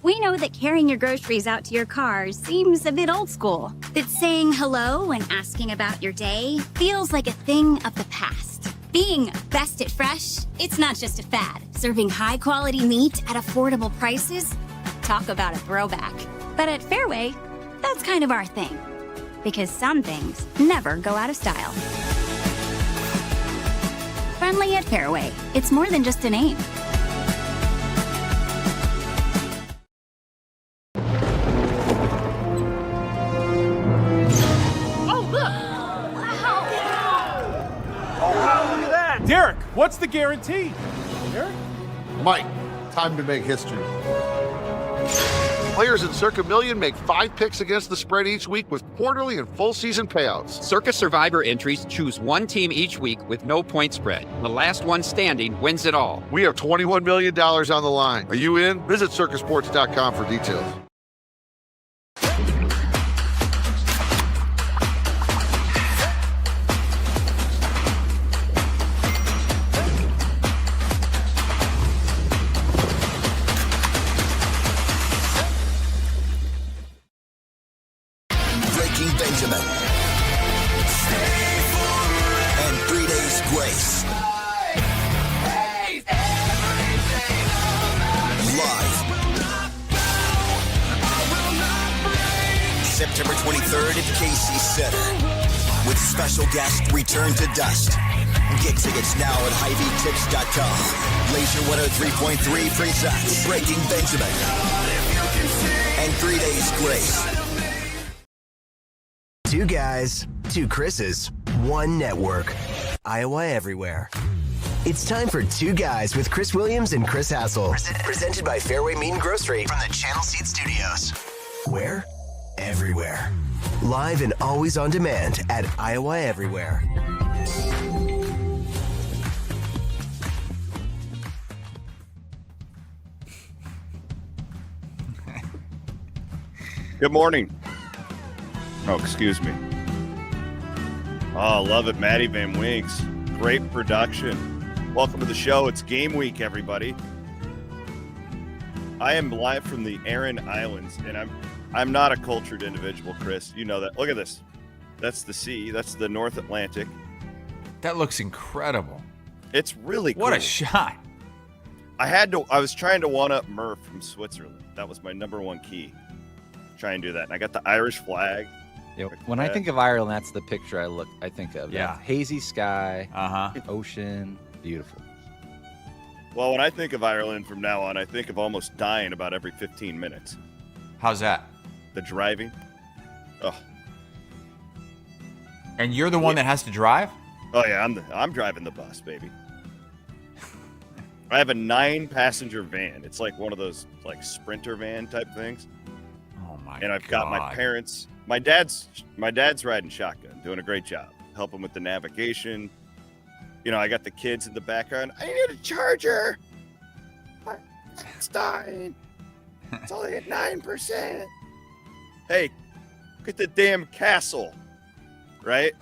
We know that carrying your groceries out to your car seems a bit old school. That saying hello and asking about your day feels like a thing of the past. Being best at fresh, it's not just a fad. Serving high-quality meat at affordable prices? Talk about a throwback. But at Fareway, that's kind of our thing. Because some things never go out of style. Friendly at Fareway. It's more than just a name. Derek, what's the guarantee? Derek? Mike, time to make history. Players in Circa Million make 5 picks against the spread each week with quarterly and full season payouts. Circa Survivor entries choose one team each week with no point spread. The last one standing wins it all. We have $21 million on the line. Are you in? Visit circasports.com for details. Benjamin and 3 Days Grace live September 23rd at Casey Center with special guest Return to Dust. Get tickets now at HiVTips.com. Laser 103.3 presents Breaking Benjamin and 3 Days Grace. 2 guys, 2 Chris's, 1 network. Iowa everywhere. It's time for 2 Guys with Chris Williams and Chris Hassel. Presented by Fareway Meat and Grocery from the Channel Seed Studios. Where? Everywhere. Live and always on demand at Iowa Everywhere. Good morning. Oh, excuse me. Oh, love it, Maddie Van Winks. Great production. Welcome to the show. It's game week, everybody. I am live from the Aran Islands, and I'm not a cultured individual, Chris. You know that. Look at this. That's the sea. That's the North Atlantic. That looks incredible. It's really cool. What a shot. I was trying to one-up Murph from Switzerland. That was my number 1 key. Try and do that. And I got the Irish flag. Yeah, when I think of Ireland, that's the picture I think of. Yeah. That's hazy sky, ocean, beautiful. Well, when I think of Ireland from now on, I think of almost dying about every 15 minutes. How's that? The driving. Oh. And you're the one that has to drive? Oh yeah, I'm driving the bus, baby. I have a 9-passenger van. It's like one of those like Sprinter van type things. Oh my god. And I've got my parents. My dad's riding shotgun, doing a great job, helping with the navigation. You know, I got the kids in the background. I need a charger. It's dying. It's only at 9%. Hey, look at the damn castle, right?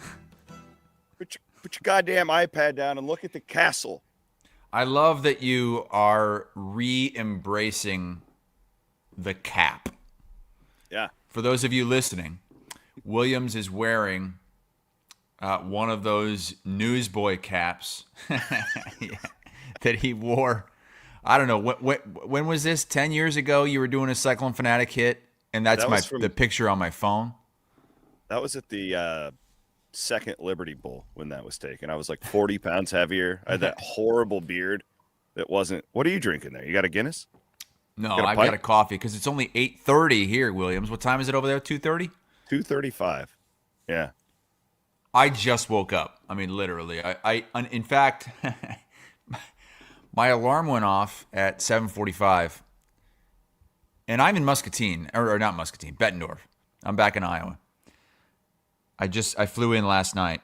Put your goddamn iPad down and look at the castle. I love that you are re-embracing the cap. Yeah. For those of you listening, Williams is wearing one of those newsboy caps that he wore. I don't know. When was this? 10 years ago, you were doing a Cyclone Fanatic hit, and that's the picture on my phone. That was at the second Liberty Bowl when that was taken. I was like 40 pounds heavier. I had that horrible beard that wasn't. What are you drinking there? You got a Guinness? No, I've got a coffee because it's only 8:30 here, Williams. What time is it over there? 2:30? 2:35. Yeah. I just woke up. I mean, literally. In fact, my alarm went off at 7:45, and I'm in Muscatine, or not Muscatine, Bettendorf. I'm back in Iowa. I flew in last night.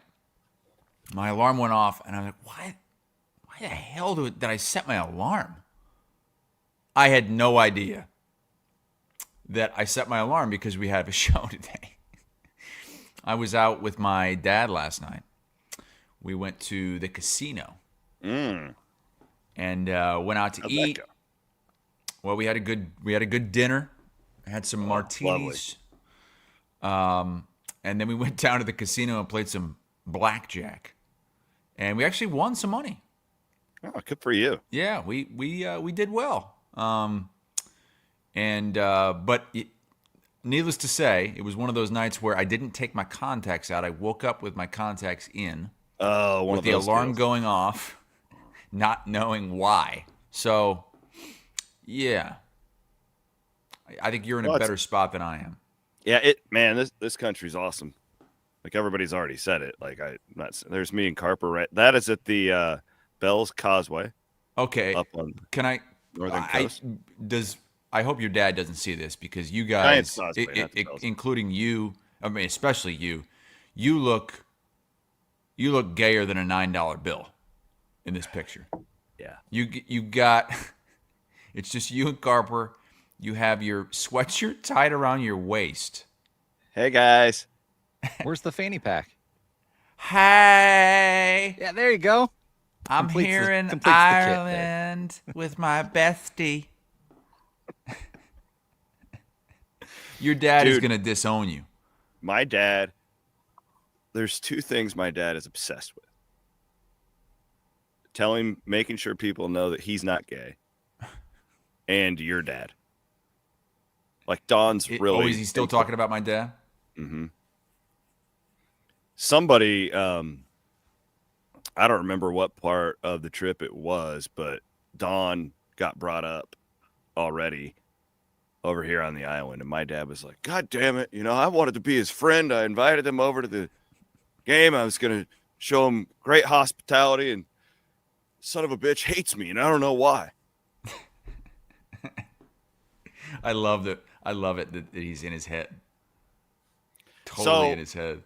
My alarm went off, and I'm like, why the hell did I set my alarm? I had no idea that I set my alarm because we have a show today. I was out with my dad last night. We went to the casino and went out to eat. Well, we had a good dinner. Had some martinis. And then we went down to the casino and played some blackjack. And we actually won some money. Oh, good for you. Yeah, we did well. But needless to say, it was one of those nights where I didn't take my contacts out. I woke up with my contacts in. Oh, with the alarm going off, not knowing why. So, yeah, I think you're in a better spot than I am. Yeah, this country's awesome. Like everybody's already said it. Like there's me and Carper. Right, that is at the Bell's Causeway. Okay, up on northern coast. I hope your dad doesn't see this because you guys, Causeway, including you, I mean especially you look gayer than a $9 bill in this picture. Yeah, you got. It's just you and Carper. You have your sweatshirt tied around your waist. Hey, guys. Where's the fanny pack? Hey. Yeah, there you go. I'm here in Ireland with my bestie. Your dad is going to disown you. My dad, there's two things my dad is obsessed with. Making sure people know that he's not gay. And your dad. Like Don's really. Oh, is he still talking about my dad? Mm-hmm. Somebody, I don't remember what part of the trip it was, but Don got brought up already over here on the island. And my dad was like, God damn it. I wanted to be his friend. I invited him over to the game. I was going to show him great hospitality, and son of a bitch hates me, and I don't know why. I love it that he's in his head. Totally in his head.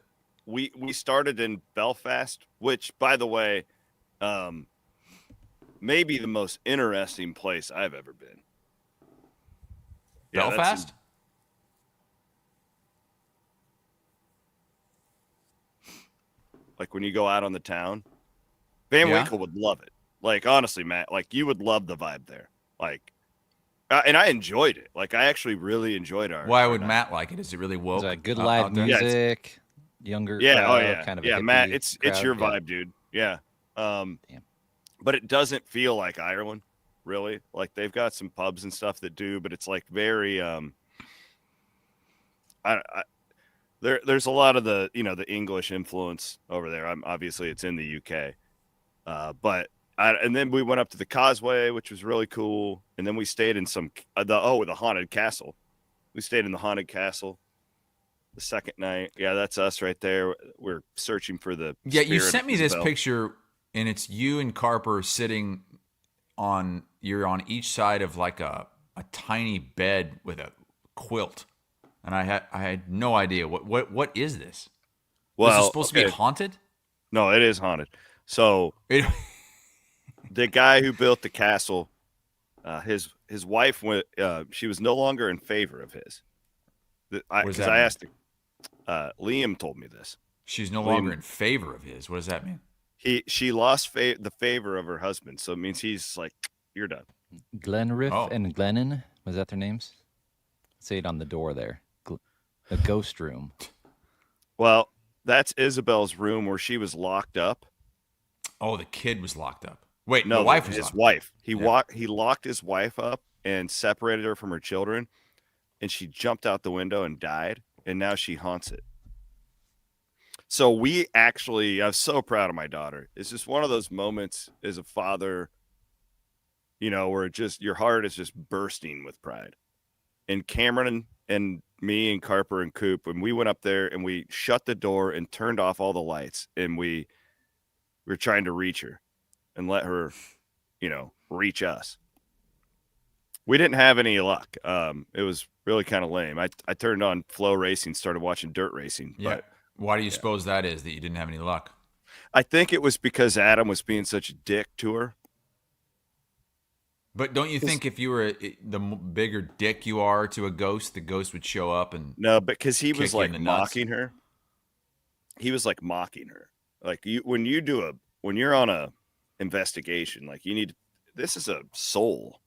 We started in Belfast, which, by the way, may be the most interesting place I've ever been. Yeah, Belfast? Like when you go out on the town, Van Winkle would love it. Like, honestly, Matt, like you would love the vibe there. Like, and I enjoyed it. Like, I actually really enjoyed our. Why would Matt like it? Is it really woke? Is good live music, younger. Yeah, kind of. Yeah, Matt, it's your vibe, dude. Yeah. Damn. But it doesn't feel like Ireland, really. Like they've got some pubs and stuff that do, but it's like very. There's a lot of the the English influence over there. Obviously it's in the UK, but. And then we went up to the Causeway, which was really cool. And then we stayed in the haunted castle. We stayed in the haunted castle the second night. Yeah, that's us right there. We're searching for the. Yeah, you sent me this picture, and it's you and Carper sitting you're on each side of like a tiny bed with a quilt. And I had no idea what is this? Well, is it supposed to be haunted? No, it is haunted. So the guy who built the castle, his wife went. She was no longer in favor of his. Because I asked her, Liam told me this. She's no longer in favor of his. What does that mean? She lost the favor of her husband, so it means he's like, you're done. Glenriff and Glennon, was that their names? Say it on the door there. The ghost room. Well, that's Isabel's room where she was locked up. Oh, the kid was locked up. Wait, no, the wife was his wife. He locked his wife up and separated her from her children, and she jumped out the window and died, and now she haunts it. So I'm so proud of my daughter. It's just one of those moments as a father, where your heart is just bursting with pride. And Cameron and me and Carper and Coop, when we went up there and we shut the door and turned off all the lights, and we were trying to reach her and let her, reach us. We didn't have any luck. It was really kind of lame. I turned on Flow Racing, started watching dirt racing. Yeah. But, why do you suppose that is, that you didn't have any luck? I think it was because Adam was being such a dick to her. But don't you think if you were the bigger dick you are to a ghost, the ghost would show up and no, because he was like mocking her. He was like mocking her. Like when you're on a investigation, like this is a soul.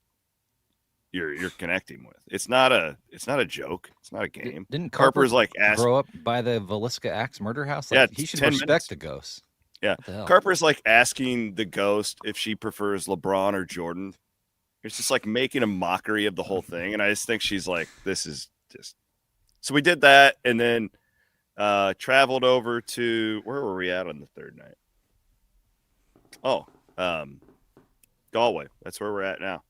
you're connecting with. It's not a joke. It's not a game. Didn't Harper's like grow up by the Villisca Axe murder house? Like, Yeah, he should 10 respect minutes. the ghosts. Yeah, What the hell? Carper's like asking the ghost if she prefers LeBron or Jordan. It's just like making a mockery of the whole thing, and I just think she's like, this is just. So we did that, and then traveled over to where were we at on the third night? Oh, Galway. That's where we're at now.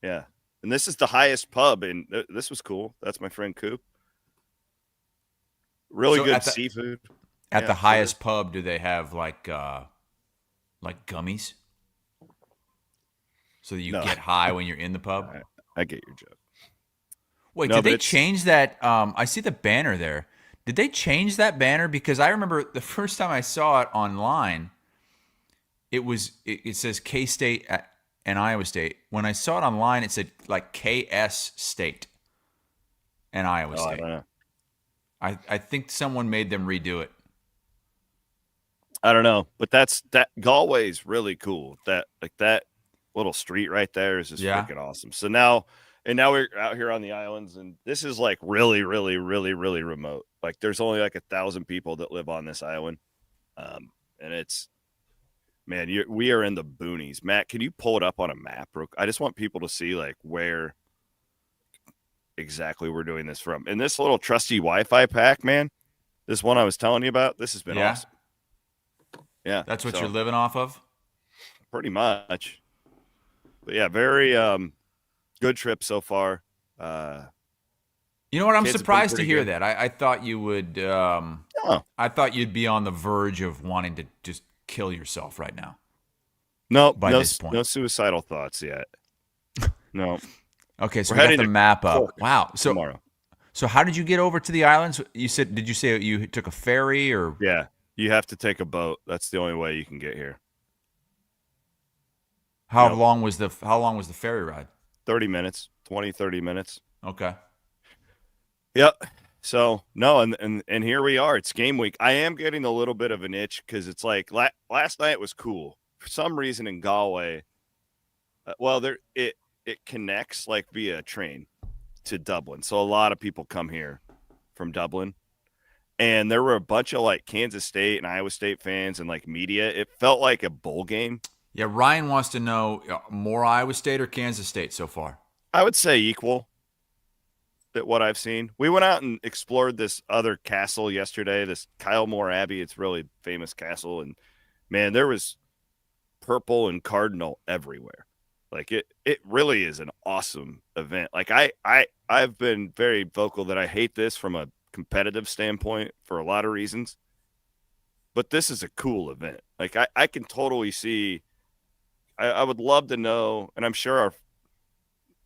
Yeah, and this is the highest pub, and this was cool. That's my friend Coop. Really So good seafood. At Yeah, the highest pub, do they have like gummies? So that you No. get high when you're in the pub? I get your joke. Wait, No, did but they it's- change that? I see the banner there. Did they change that banner? Because I remember the first time I saw it online, it says K-State and Iowa State. When I saw it online, it said like KS State and Iowa Oh, I State. don't know. I think someone made them redo it. I don't know, but that Galway's really cool. That little street right there is just freaking awesome. So now we're out here on the islands, and this is like really, really, really, really remote. Like there's only like 1,000 people that live on this island, and it's we are in the boonies. Matt, can you pull it up on a map? I just want people to see like where exactly we're doing this from. And this little trusty Wi-Fi pack, man, this one I was telling you about, this has been awesome. Yeah, That's what you're living off of? Pretty much. But yeah, very good trip so far. You know what? I'm kids have been surprised to pretty hear good. that. I thought you would. I thought you'd be on the verge of wanting to just kill yourself right now. No, by no, this point. no suicidal thoughts yet. No. Okay, so We're we got heading the to map up. Cork Wow. So tomorrow. So how did you get over to the islands? Did you say you took a ferry or? Yeah, you have to take a boat. That's the only way you can get here. How long was the ferry ride? 30 minutes, 20, 30 minutes. Okay. Yep. So no, and here we are. It's game week. I am getting a little bit of an itch because it's like last night was cool. For some reason in Galway, it connects like via train to Dublin. So a lot of people come here from Dublin, and there were a bunch of like Kansas State and Iowa State fans and like media. It felt like a bowl game. Yeah, Ryan wants to know more Iowa State or Kansas State so far. I would say equal. At what I've seen, we went out and explored this other castle yesterday, this Kyle Moore Abbey. It's a really famous castle, and man, there was purple and cardinal everywhere. Like it really is an awesome event. Like I've been very vocal that I hate this from a competitive standpoint for a lot of reasons, but this is a cool event. Like I can totally see. I would love to know, and I'm sure our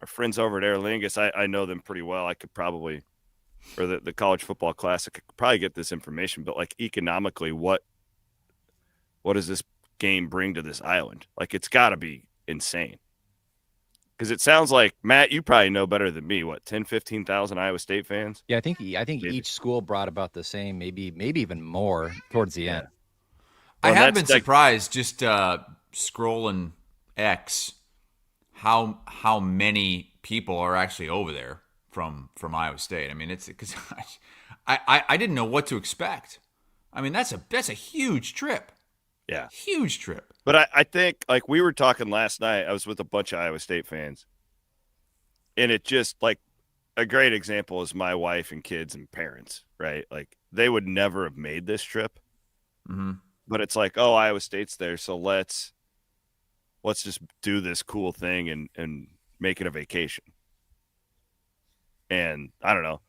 friends over at Aer Lingus, I know them pretty well. I could probably, or the College Football Classic, I could probably get this information. But like economically, what does this game bring to this island? Like it's got to be insane. Because it sounds like, Matt, you probably know better than me. What, 10, 15,000 Iowa State fans? Yeah, I think each school brought about the same, maybe even more towards the end. I have been surprised just scrolling X how many people are actually over there from Iowa State. I mean, it's because I didn't know what to expect. I mean, that's a huge trip. Yeah, huge trip. But I think, like we were talking last night, I was with a bunch of Iowa State fans, and it just like a great example is my wife and kids and parents, right? Like they would never have made this trip, but it's like, oh, Iowa State's there, so let's just do this cool thing and make it a vacation. And I don't know,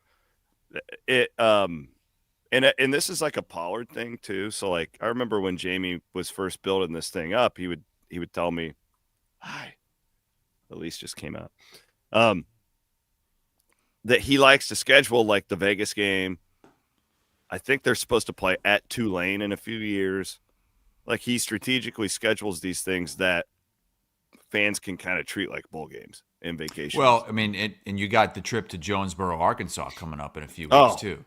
it and this is like a Pollard thing too. So like I remember when Jamie was first building this thing up, he would tell me, "Hi, Elise just came out." That he likes to schedule like the Vegas game. I think they're supposed to play at Tulane in a few years. Like he strategically schedules these things that fans can kind of treat like bowl games and vacations. Well, I mean, and you got the trip to Jonesboro, Arkansas coming up in a few weeks too.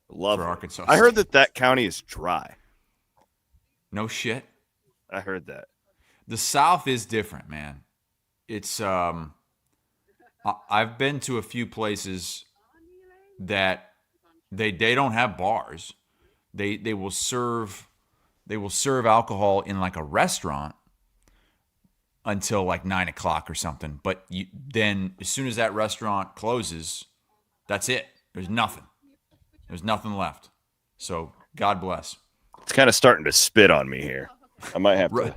Love for it. Arkansas. I heard that county is dry. No shit. I heard that. The South is different, man. It's I'm I've been to a few places that they don't have bars. They will serve alcohol in like a restaurant until like 9 o'clock or something. But then as soon as that restaurant closes, that's it. There's nothing. There's nothing left. So God bless. It's kind of starting to spit on me here. I might have to.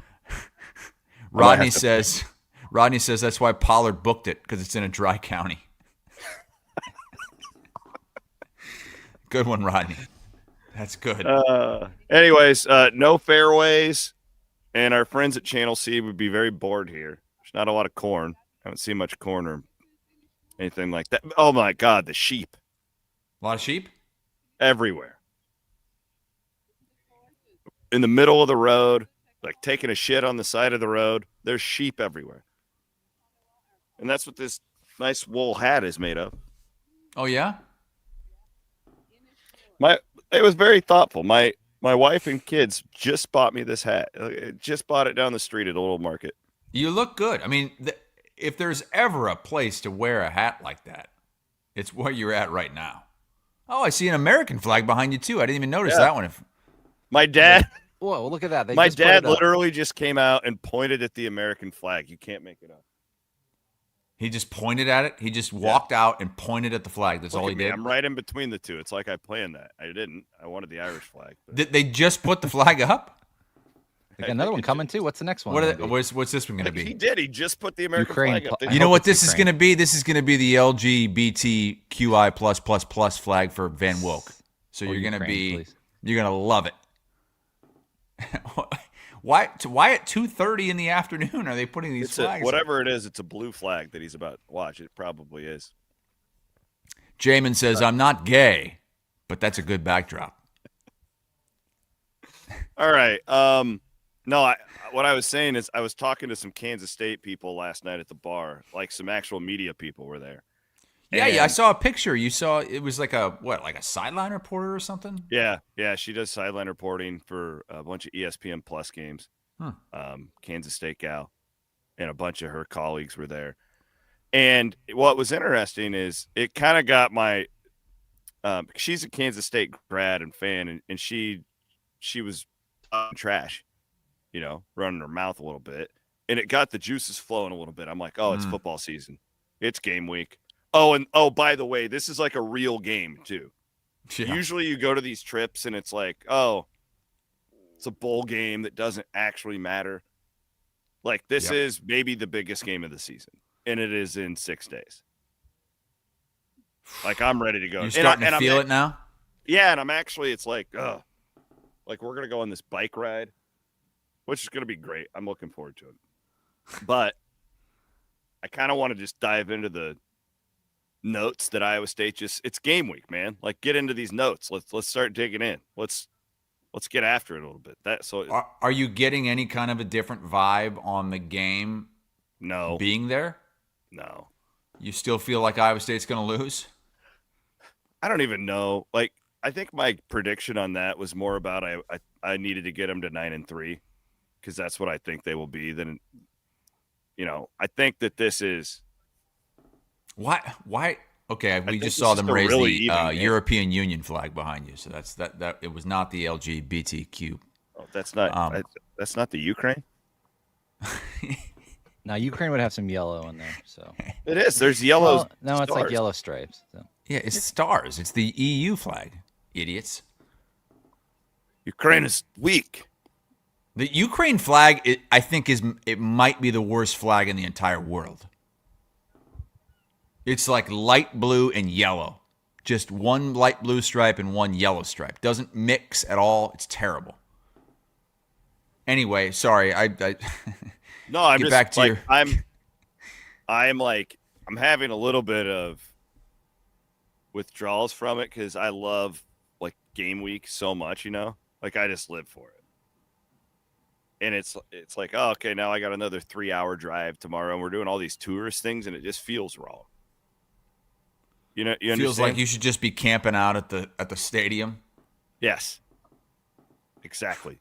Rodney says that's why Pollard booked it, because it's in a dry county. Good one, Rodney. That's good. Anyways, no fairways, and our friends at Channel C would be very bored here. There's not a lot of corn. I haven't seen much corn or anything like that. Oh my God, the sheep. A lot of sheep? Everywhere. In the middle of the road, like taking a shit on the side of the road. There's sheep everywhere. And that's what this nice wool hat is made of. Oh, yeah? It was very thoughtful. My wife and kids just bought me this hat. Just bought it down the street at a little market. You look good. I mean, if there's ever a place to wear a hat like that, it's where you're at right now. Oh, I see an American flag behind you, too. I didn't even notice that one. My dad... Whoa, look at that. My dad literally just came out and pointed at the American flag. You can't make it up. He just pointed at it? He just walked out and pointed at the flag. That's all he did? I'm right in between the two. It's like I planned that. I didn't. I wanted the Irish flag. Did they just put the flag up? We got another one coming, too. What's the next one? What's this one going to be? He did. He just put the American flag up. You know what this is going to be? This is going to be the LGBTQI+++ flag for Van Wook. So you're going to be, you're going to love it. Why at 2:30 in the afternoon are they putting these flags? Whatever it is, it's a blue flag that he's about to watch. It probably is. Jamin says, I'm not gay, but that's a good backdrop. All right. No, what I was saying is I was talking to some Kansas State people last night at the bar. Like some actual media people were there. Yeah, I saw a picture. You saw it was like a sideline reporter or something? Yeah, she does sideline reporting for a bunch of ESPN Plus games. Kansas State gal, and a bunch of her colleagues were there. And what was interesting is it kind of got my she's a Kansas State grad and fan, and she was trash, running her mouth a little bit, and it got the juices flowing a little bit. I'm like, oh, it's football season. It's game week. Oh, by the way, this is like a real game, too. Yeah. Usually you go to these trips and it's like, oh, it's a bowl game that doesn't actually matter. Like, this is maybe the biggest game of the season, and it is in 6 days. Like, I'm ready to go. You're starting to feel it now? Yeah, and I'm actually, it's like, like we're going to go on this bike ride, which is going to be great. I'm looking forward to it. But I kind of want to just dive into the notes that Iowa State it's game week, man. Like, get into these notes. Let's start digging in. Let's get after it a little bit. Are you getting any kind of a different vibe on the game? No. Being there? No. You still feel like Iowa State's going to lose? I don't even know. Like, I think my prediction on that was more about I needed to get them to 9-3 because that's what I think they will be. Then, I think that this is. Why? Okay, we just saw them raise the European Union flag behind you, so that's that. It was not the LGBTQ. Oh, that's not. That's not the Ukraine. Now Ukraine would have some yellow in there, so it is. There's yellow. Well, no, it's like yellow stripes. So. Yeah, it's stars. It's the EU flag. Idiots. Ukraine is weak. The Ukraine flag, I think, it might be the worst flag in the entire world. It's like light blue and yellow. Just one light blue stripe and one yellow stripe. Doesn't mix at all. It's terrible. Anyway, sorry. No, I'm just back to like, I'm having a little bit of withdrawals from it because I love like game week so much, like I just live for it. And it's like, oh, okay, now I got another 3-hour drive tomorrow and we're doing all these tourist things and it just feels wrong. You feels understand? Like you should just be camping out at the stadium. Yes, exactly.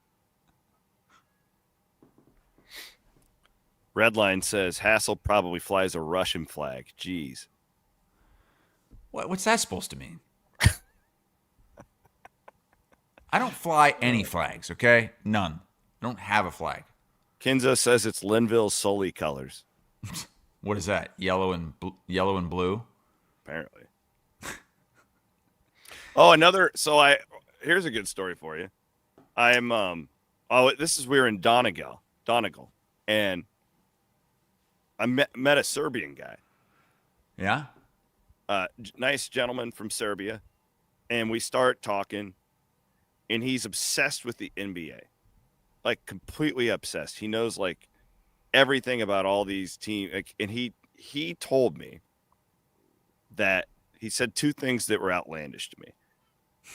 Redline says Hassel probably flies a Russian flag. Jeez. What's that supposed to mean? I don't fly any flags, okay? None. I don't have a flag. Kinzo says it's Linville's Sully colors. What is that? Yellow and blue? Apparently. Oh, here's a good story for you. We were in Donegal, and I met a Serbian guy. Yeah? Nice gentleman from Serbia, and we start talking, and he's obsessed with the NBA, like completely obsessed. He knows like everything about all these teams, and he told me that he said two things that were outlandish to me.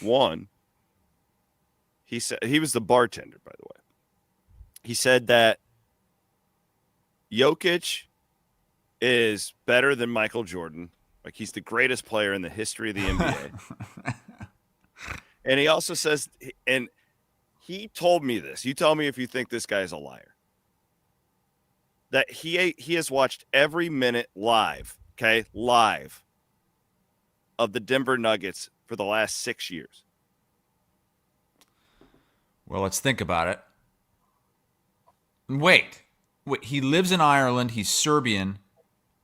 One, he said he was the bartender, by the way. He said that Jokic is better than Michael Jordan. Like he's the greatest player in the history of the NBA. And he also says, and he told me this. You tell me if you think this guy's a liar. That he has watched every minute live of the Denver Nuggets for the last 6 years. Well, let's think about it. Wait, he lives in Ireland. He's Serbian.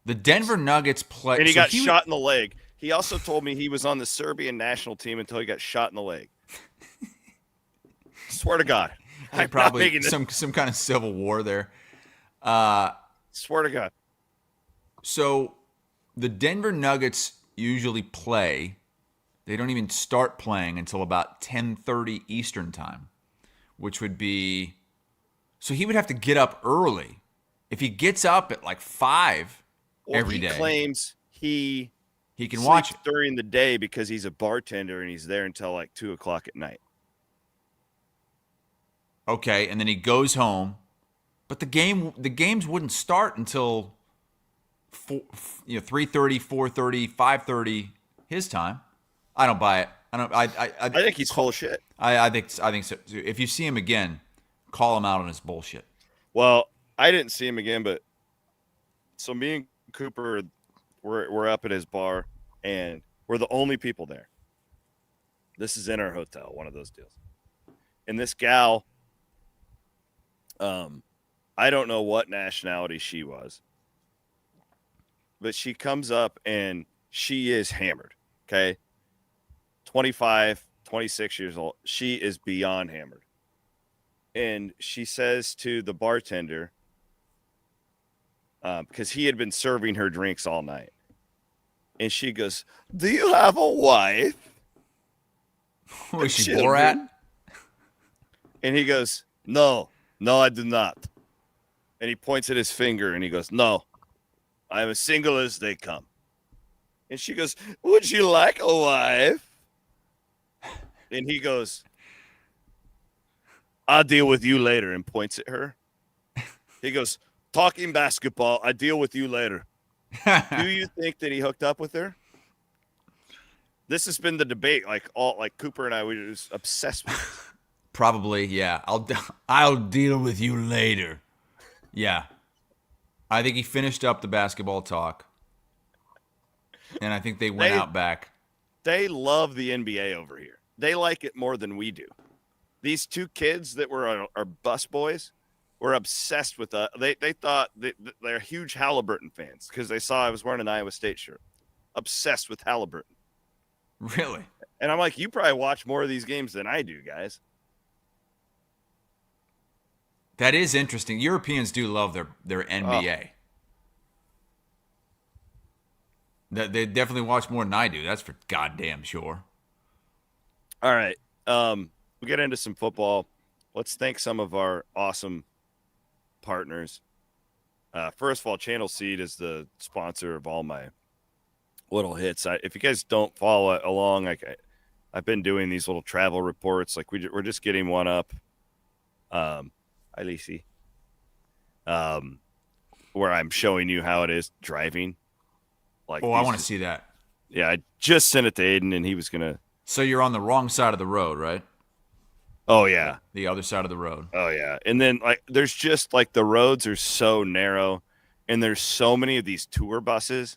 The Denver Nuggets play. And he got shot in the leg. He also told me he was on the Serbian national team until he got shot in the leg. Swear to God. Probably some kind of civil war there. Swear to God. So the Denver Nuggets usually play. They don't even start playing until about 10:30 Eastern time, which would be. So he would have to get up early. If he gets up at like 5 every day. He claims he can watch it during the day because he's a bartender and he's there until like 2:00 at night. Okay, and then he goes home, but the games wouldn't start until 3:30, 4:30, 5:30 his time. I don't buy it. I think he's full of shit. I think so. If you see him again, call him out on his bullshit. Well, I didn't see him again, but so me and Cooper we're up at his bar, and we're the only people there. This is in our hotel, one of those deals. And this gal, I don't know what nationality she was, but she comes up and she is hammered, okay? 25, 26 years old. She is beyond hammered. And she says to the bartender, because he had been serving her drinks all night. And she goes, "Do you have a wife?" Was she Borat? And he goes, No, I do not. And he points at his finger and he goes, "No, I am as single as they come." And she goes, "Would you like a wife?" And he goes, "I'll deal with you later," and points at her. He goes, "Talking basketball, I deal with you later." Do you think that he hooked up with her? This has been the debate. Like Cooper and I, we were just obsessed with it. Probably, yeah. I'll deal with you later. Yeah. I think he finished up the basketball talk. And I think they went out back. They love the NBA over here. They like it more than we do. These two kids that were our bus boys were obsessed with us. They thought they're huge Halliburton fans because they saw I was wearing an Iowa State shirt. Obsessed with Halliburton. Really? And I'm like, you probably watch more of these games than I do, guys. That is interesting. Europeans do love their NBA. They definitely watch more than I do. That's for goddamn sure. All right. We'll get into some football. Let's thank some of our awesome partners. First of all, Channel Seed is the sponsor of all my little hits. If you guys don't follow along, I've been doing these little travel reports. Like we're just getting one up. Hi, Lacey. Where I'm showing you how it is driving. Like, I want to see that. Yeah, I just sent it to Aiden, and he was gonna. So you're on the wrong side of the road, right? Oh yeah, the other side of the road. Oh yeah, and then like there's just like the roads are so narrow, and there's so many of these tour buses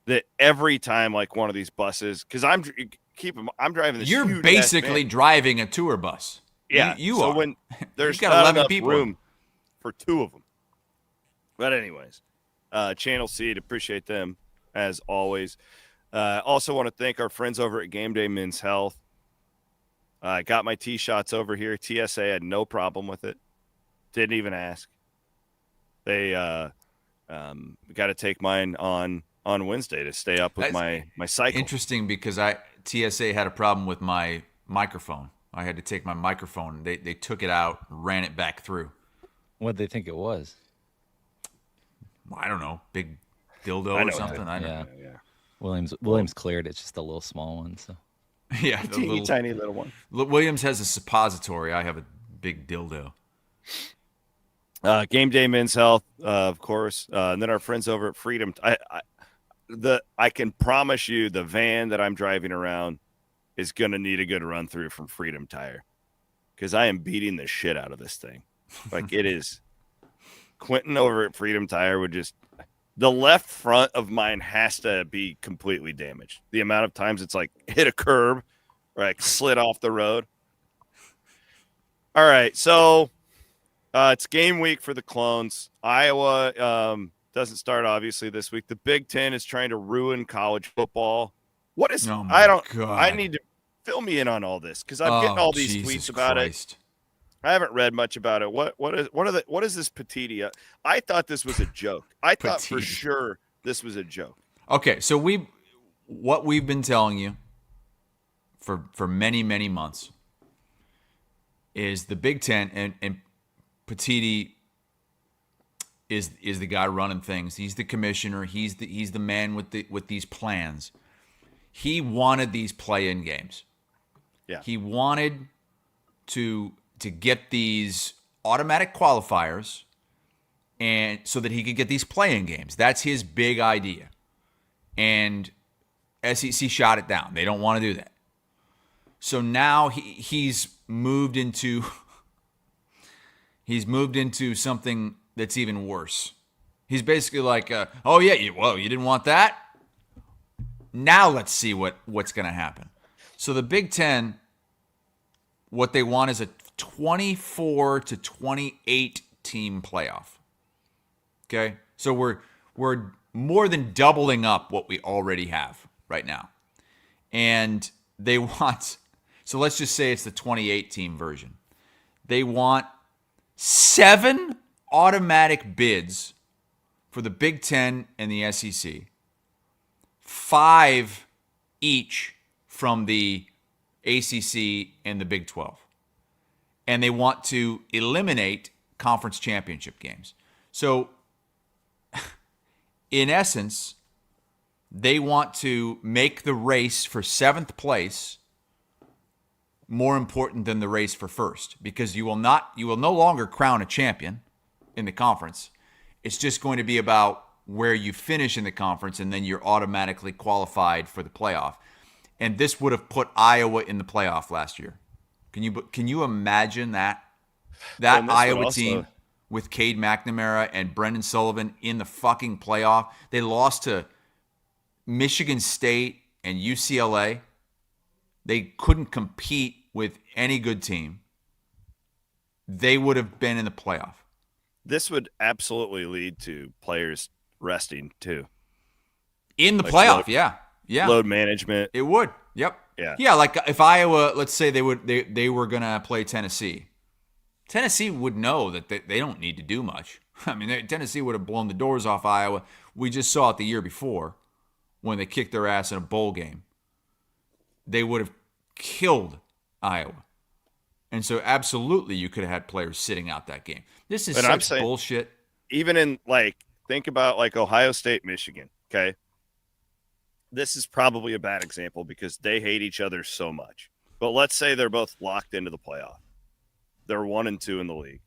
that every time like one of these buses, because I'm driving this. You're huge basically driving a tour bus. Yeah, you so are. when there's got not 11 enough people. room for two of them. But anyways, Channel Seed, appreciate them as always. Also want to thank our friends over at Game Day Men's Health. I got my tee shots over here. TSA had no problem with it. Didn't even ask. They got to take mine on Wednesday to stay up with my cycle. Interesting, because TSA had a problem with my microphone. I had to take my microphone. They took it out, ran it back through. What did they think it was? I don't know, big dildo or something. I don't know. Yeah. Williams cleared it. It's just a little small one. So yeah, the tiny little one. Williams has a suppository. I have a big dildo. Game Day Men's Health, of course, and then our friends over at Freedom. I can promise you, the van that I'm driving around is going to need a good run through from Freedom Tire, because I am beating the shit out of this thing. Like it is. Quentin over at Freedom Tire would just. The left front of mine has to be completely damaged. The amount of times it's like hit a curb or like slid off the road. All right, so it's game week for the Clones. Iowa doesn't start obviously this week. The Big Ten is trying to ruin college football. What is? Oh I need to fill me in on all this because I'm getting all these tweets about it. I haven't read much about it. What is this Petiti? I thought this was a joke. I thought for sure this was a joke. Okay, so what we've been telling you for many, many months is the Big Ten, and Petiti is the guy running things. He's the commissioner. He's the man with these plans. He wanted these play-in games. Yeah. He wanted to get these automatic qualifiers, and so that he could get these play-in games. That's his big idea. And SEC shot it down. They don't want to do that. So now he's moved into something that's even worse. He's basically like, oh yeah, you didn't want that? Now let's see what's going to happen. So the Big Ten, what they want is a 24 to 28 team playoff. Okay? So we're more than doubling up what we already have right now. And they want, so let's just say it's the 28 team version. They want 7 automatic bids for the Big Ten and the SEC. 5 each from the ACC and the Big 12. And they want to eliminate conference championship games. So, in essence, they want to make the race for 7th place more important than the race for first, because you will no longer crown a champion in the conference. It's just going to be about where you finish in the conference, and then you're automatically qualified for the playoff. And this would have put Iowa in the playoff last year. Can you imagine that Iowa team with Cade McNamara and Brendan Sullivan in the fucking playoff? They lost to Michigan State and UCLA. They couldn't compete with any good team. They would have been in the playoff. This would absolutely lead to players resting too. In the playoff, yeah. Load management. It would. Yep. Yeah, like if Iowa, let's say they were going to play Tennessee. Tennessee would know that they don't need to do much. I mean, Tennessee would have blown the doors off Iowa. We just saw it the year before when they kicked their ass in a bowl game. They would have killed Iowa. And so absolutely you could have had players sitting out that game. This is such bullshit. Even in think about Ohio State, Michigan, okay? This is probably a bad example because they hate each other so much. But let's say they're both locked into the playoff. They're 1-2 in the league.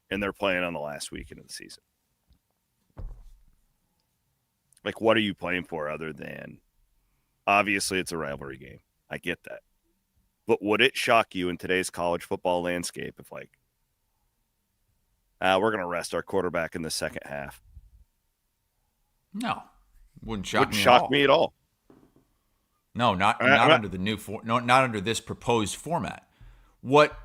And they're playing on the last weekend of the season. What are you playing for other than, obviously it's a rivalry game. I get that. But would it shock you in today's college football landscape if, like, we're going to rest our quarterback in the second half? No, wouldn't shock me at all. No, not under the new not under this proposed format. What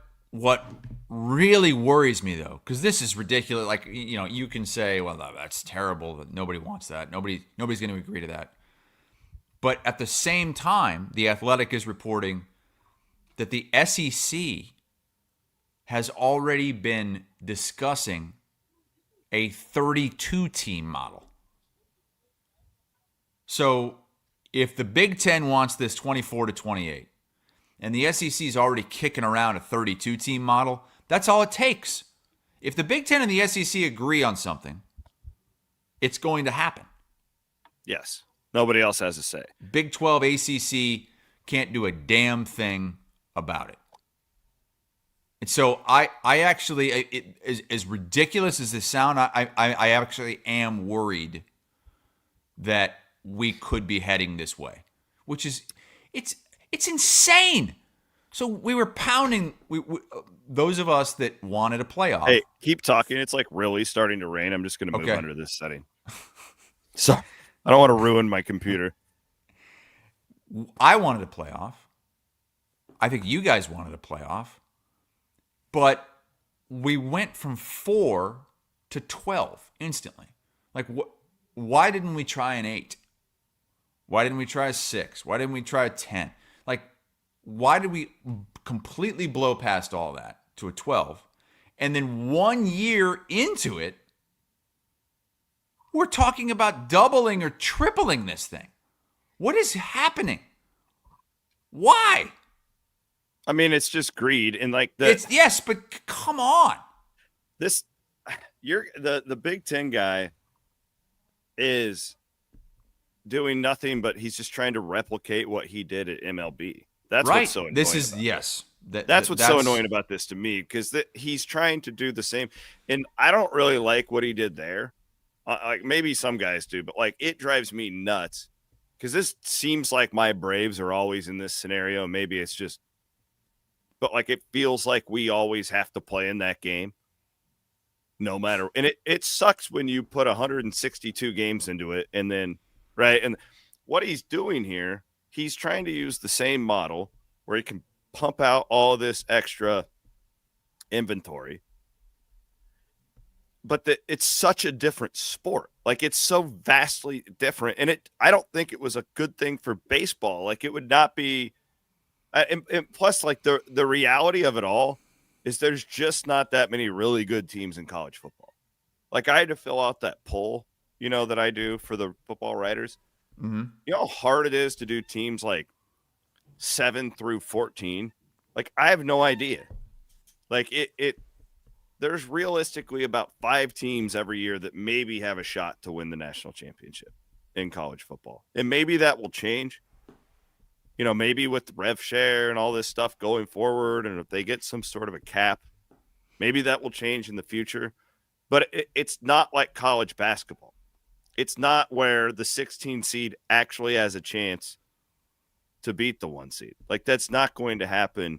really worries me though, because this is ridiculous. Like, you know, you can say, well, that's terrible. Nobody wants that. Nobody's going to agree to that. But at the same time, The Athletic is reporting that the SEC has already been discussing a 32-team model. So if the Big Ten wants this 24-28, and the SEC is already kicking around a 32-team model, that's all it takes. If the Big Ten and the SEC agree on something, it's going to happen. Yes. Nobody else has a say. Big 12, ACC can't do a damn thing about it. And so I actually, as ridiculous as this sound, I actually am worried that we could be heading this way, which is, it's insane. So we were pounding, those of us that wanted a playoff. Hey, keep talking. It's like really starting to rain. I'm just going to move under this setting. So I don't want to ruin my computer. I wanted a playoff. I think you guys wanted a playoff. But we went from 4 to 12 instantly. Like, why didn't we try an 8? Why didn't we try a 6? Why didn't we try a 10? Like, why did we completely blow past all that to a 12? And then 1 year into it, we're talking about doubling or tripling this thing. What is happening? Why? I mean, it's just greed. And like yes, but come on. The Big Ten guy is doing nothing, but he's just trying to replicate what he did at MLB. That's right. What's so annoying. That's what's so annoying about this to me, because he's trying to do the same. And I don't really like what he did there. Like, maybe some guys do, but like, it drives me nuts, because this seems like my Braves are always in this scenario. Maybe it's just, but like, it feels like we always have to play in that game no matter. And it sucks when you put 162 games into it. And then, right. And what he's doing here, he's trying to use the same model where he can pump out all this extra inventory. But it's such a different sport. Like, it's so vastly different. And I don't think it was a good thing for baseball. Like, it would not be. And plus, like, the reality of it all is there's just not that many really good teams in college football. Like, I had to fill out that poll, that I do for the football writers. Mm-hmm. You know how hard it is to do teams like 7 through 14? Like, I have no idea. Like, there's realistically about 5 teams every year that maybe have a shot to win the national championship in college football. And maybe that will change. Maybe with rev share and all this stuff going forward, and if they get some sort of a cap, maybe that will change in the future. But it's not like college basketball. It's not where the 16 seed actually has a chance to beat the 1 seed. Like, that's not going to happen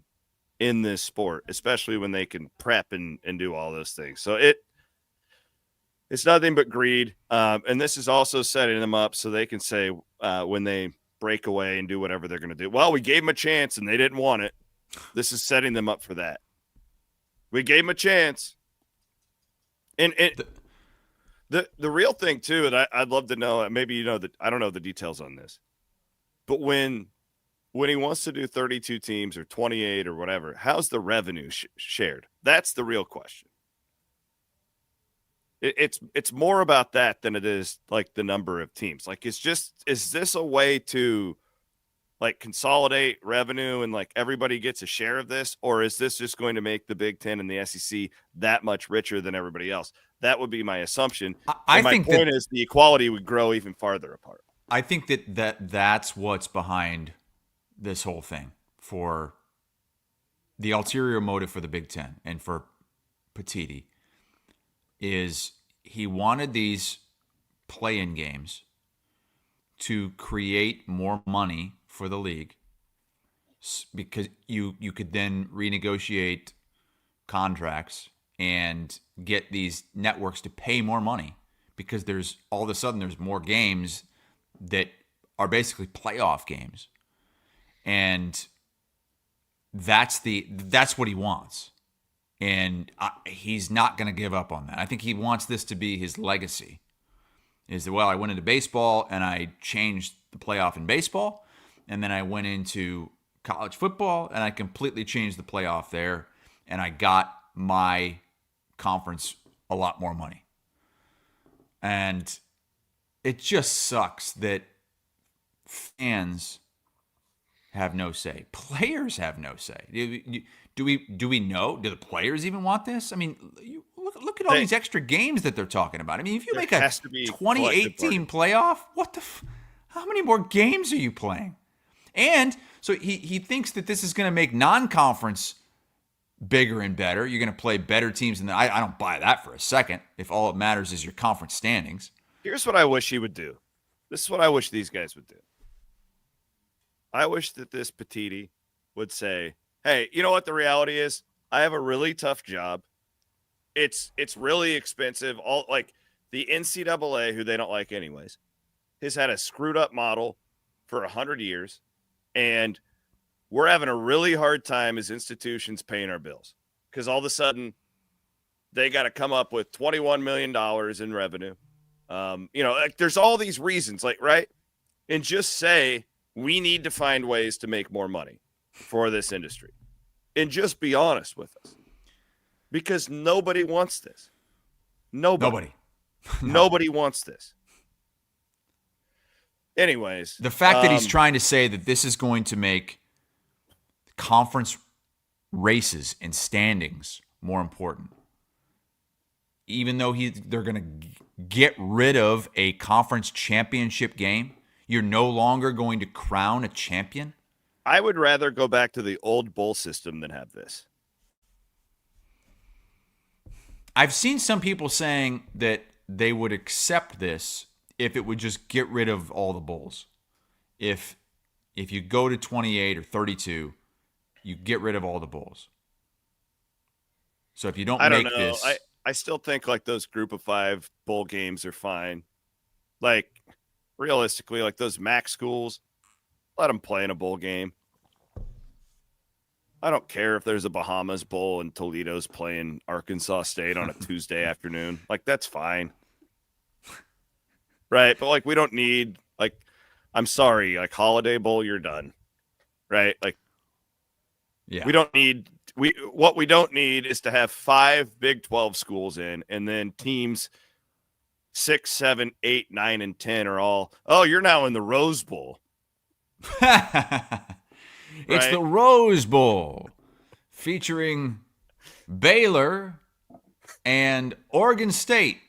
in this sport, especially when they can prep and do all those things. So it's nothing but greed. And this is also setting them up so they can say when they break away and do whatever they're going to do, well, we gave them a chance and they didn't want it. This is setting them up for that. We gave them a chance. And the real thing too, and I'd love to know, maybe that I don't know the details on this, but when he wants to do 32 teams or 28 or whatever, how's the revenue shared? That's the real question. It's more about that than it is like the number of teams. Like, is this a way to like consolidate revenue and like everybody gets a share of this? Or is this just going to make the Big Ten and the SEC that much richer than everybody else? That would be my assumption. I my think point is the equality would grow even farther apart. I think that's what's behind this whole thing, for the ulterior motive for the Big Ten and for Petiti is he wanted these play-in games to create more money for the league because you could then renegotiate contracts and get these networks to pay more money because there's all of a sudden there's more games that are basically playoff games. And that's what he wants. And he's not going to give up on that. I think he wants this to be his legacy. Is that, well, I went into baseball and I changed the playoff in baseball. And then I went into college football and I completely changed the playoff there. And I got my conference a lot more money. And it just sucks that fans have no say. Players have no say. Do we know? Do the players even want this? I mean, look at all these extra games that they're talking about. I mean, if you make a 2018 playoff, how many more games are you playing? And so he thinks that this is going to make non-conference bigger and better. You're going to play better teams. I don't buy that for a second if all it matters is your conference standings. Here's what I wish he would do. This is what I wish these guys would do. I wish that this Petiti would say, hey, you know what the reality is? I have a really tough job. It's really expensive. All like the NCAA, who they don't like anyways, has had a screwed up model for 100 years. And we're having a really hard time as institutions paying our bills because all of a sudden they got to come up with $21 million in revenue. Like there's all these reasons, like, right? And just say, we need to find ways to make more money for this industry and just be honest with us because nobody wants this. Nobody wants this. Anyways, the fact that he's trying to say that this is going to make conference races and standings more important, even though they're going to get rid of a conference championship game, you're no longer going to crown a champion. I would rather go back to the old bowl system than have this. I've seen some people saying that they would accept this if it would just get rid of all the bowls. If you go to 28 or 32, you get rid of all the bowls. So if you don't make this, I still think like those group of 5 bowl games are fine. Like realistically, like those MAC schools, let them play in a bowl game. I don't care if there's a Bahamas Bowl and Toledo's playing Arkansas State on a Tuesday afternoon. Like, that's fine. Right? But, like, we don't need, like, I'm sorry, like, Holiday Bowl, you're done. Right? Like, yeah. What we don't need is to have 5 Big 12 schools in, and then teams 6, 7, 8, 9, and 10 are all, oh, you're now in the Rose Bowl. It's the Rose Bowl featuring Baylor and Oregon State.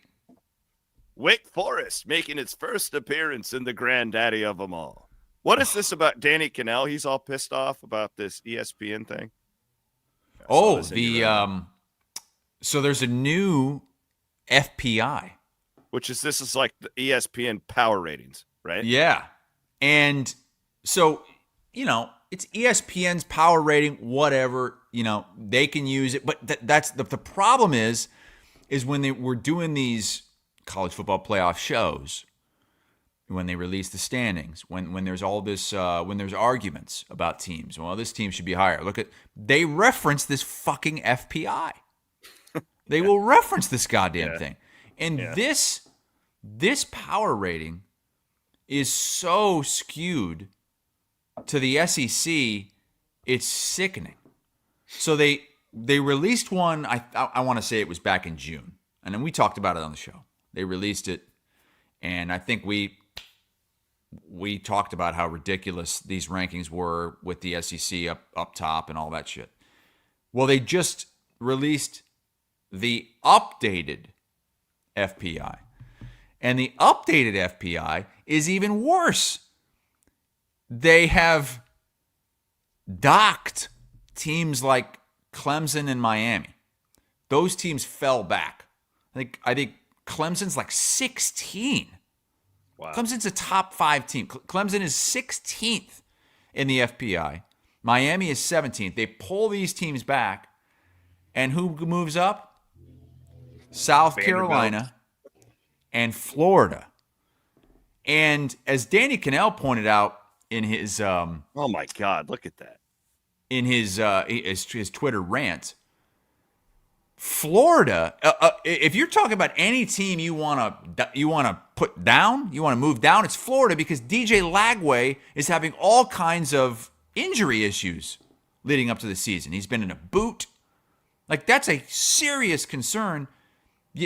Wake Forest making its first appearance in the granddaddy of them all. What is this about Danny Cannell? He's all pissed off about this ESPN thing. So there's a new FPI. This is like the ESPN power ratings, right? Yeah. And so, it's ESPN's power rating, whatever, they can use it. But that's the problem is when they were doing these college football playoff shows, when they release the standings, when there's all this, when there's arguments about teams, well, this team should be higher. They reference this fucking FPI. They will reference this goddamn thing. And this power rating is so skewed to the SEC, it's sickening. So they released one, I want to say it was back in June. And then we talked about it on the show. They released it, and I think we talked about how ridiculous these rankings were with the SEC up top and all that shit. Well, they just released the updated FPI. And the updated FPI is even worse. They have docked teams like Clemson and Miami. Those teams fell back. I think Clemson's like 16. Wow. Clemson's a top 5 team. Clemson is 16th in the FPI. Miami is 17th. They pull these teams back, and who moves up? South Carolina and Florida. And as Danny Cannell pointed out in his oh my God, look at that. In his Twitter rant, Florida, if you're talking about any team you want to put down, you want to move down, it's Florida, because DJ Lagway is having all kinds of injury issues leading up to the season. He's been in a boot. Like, that's a serious concern.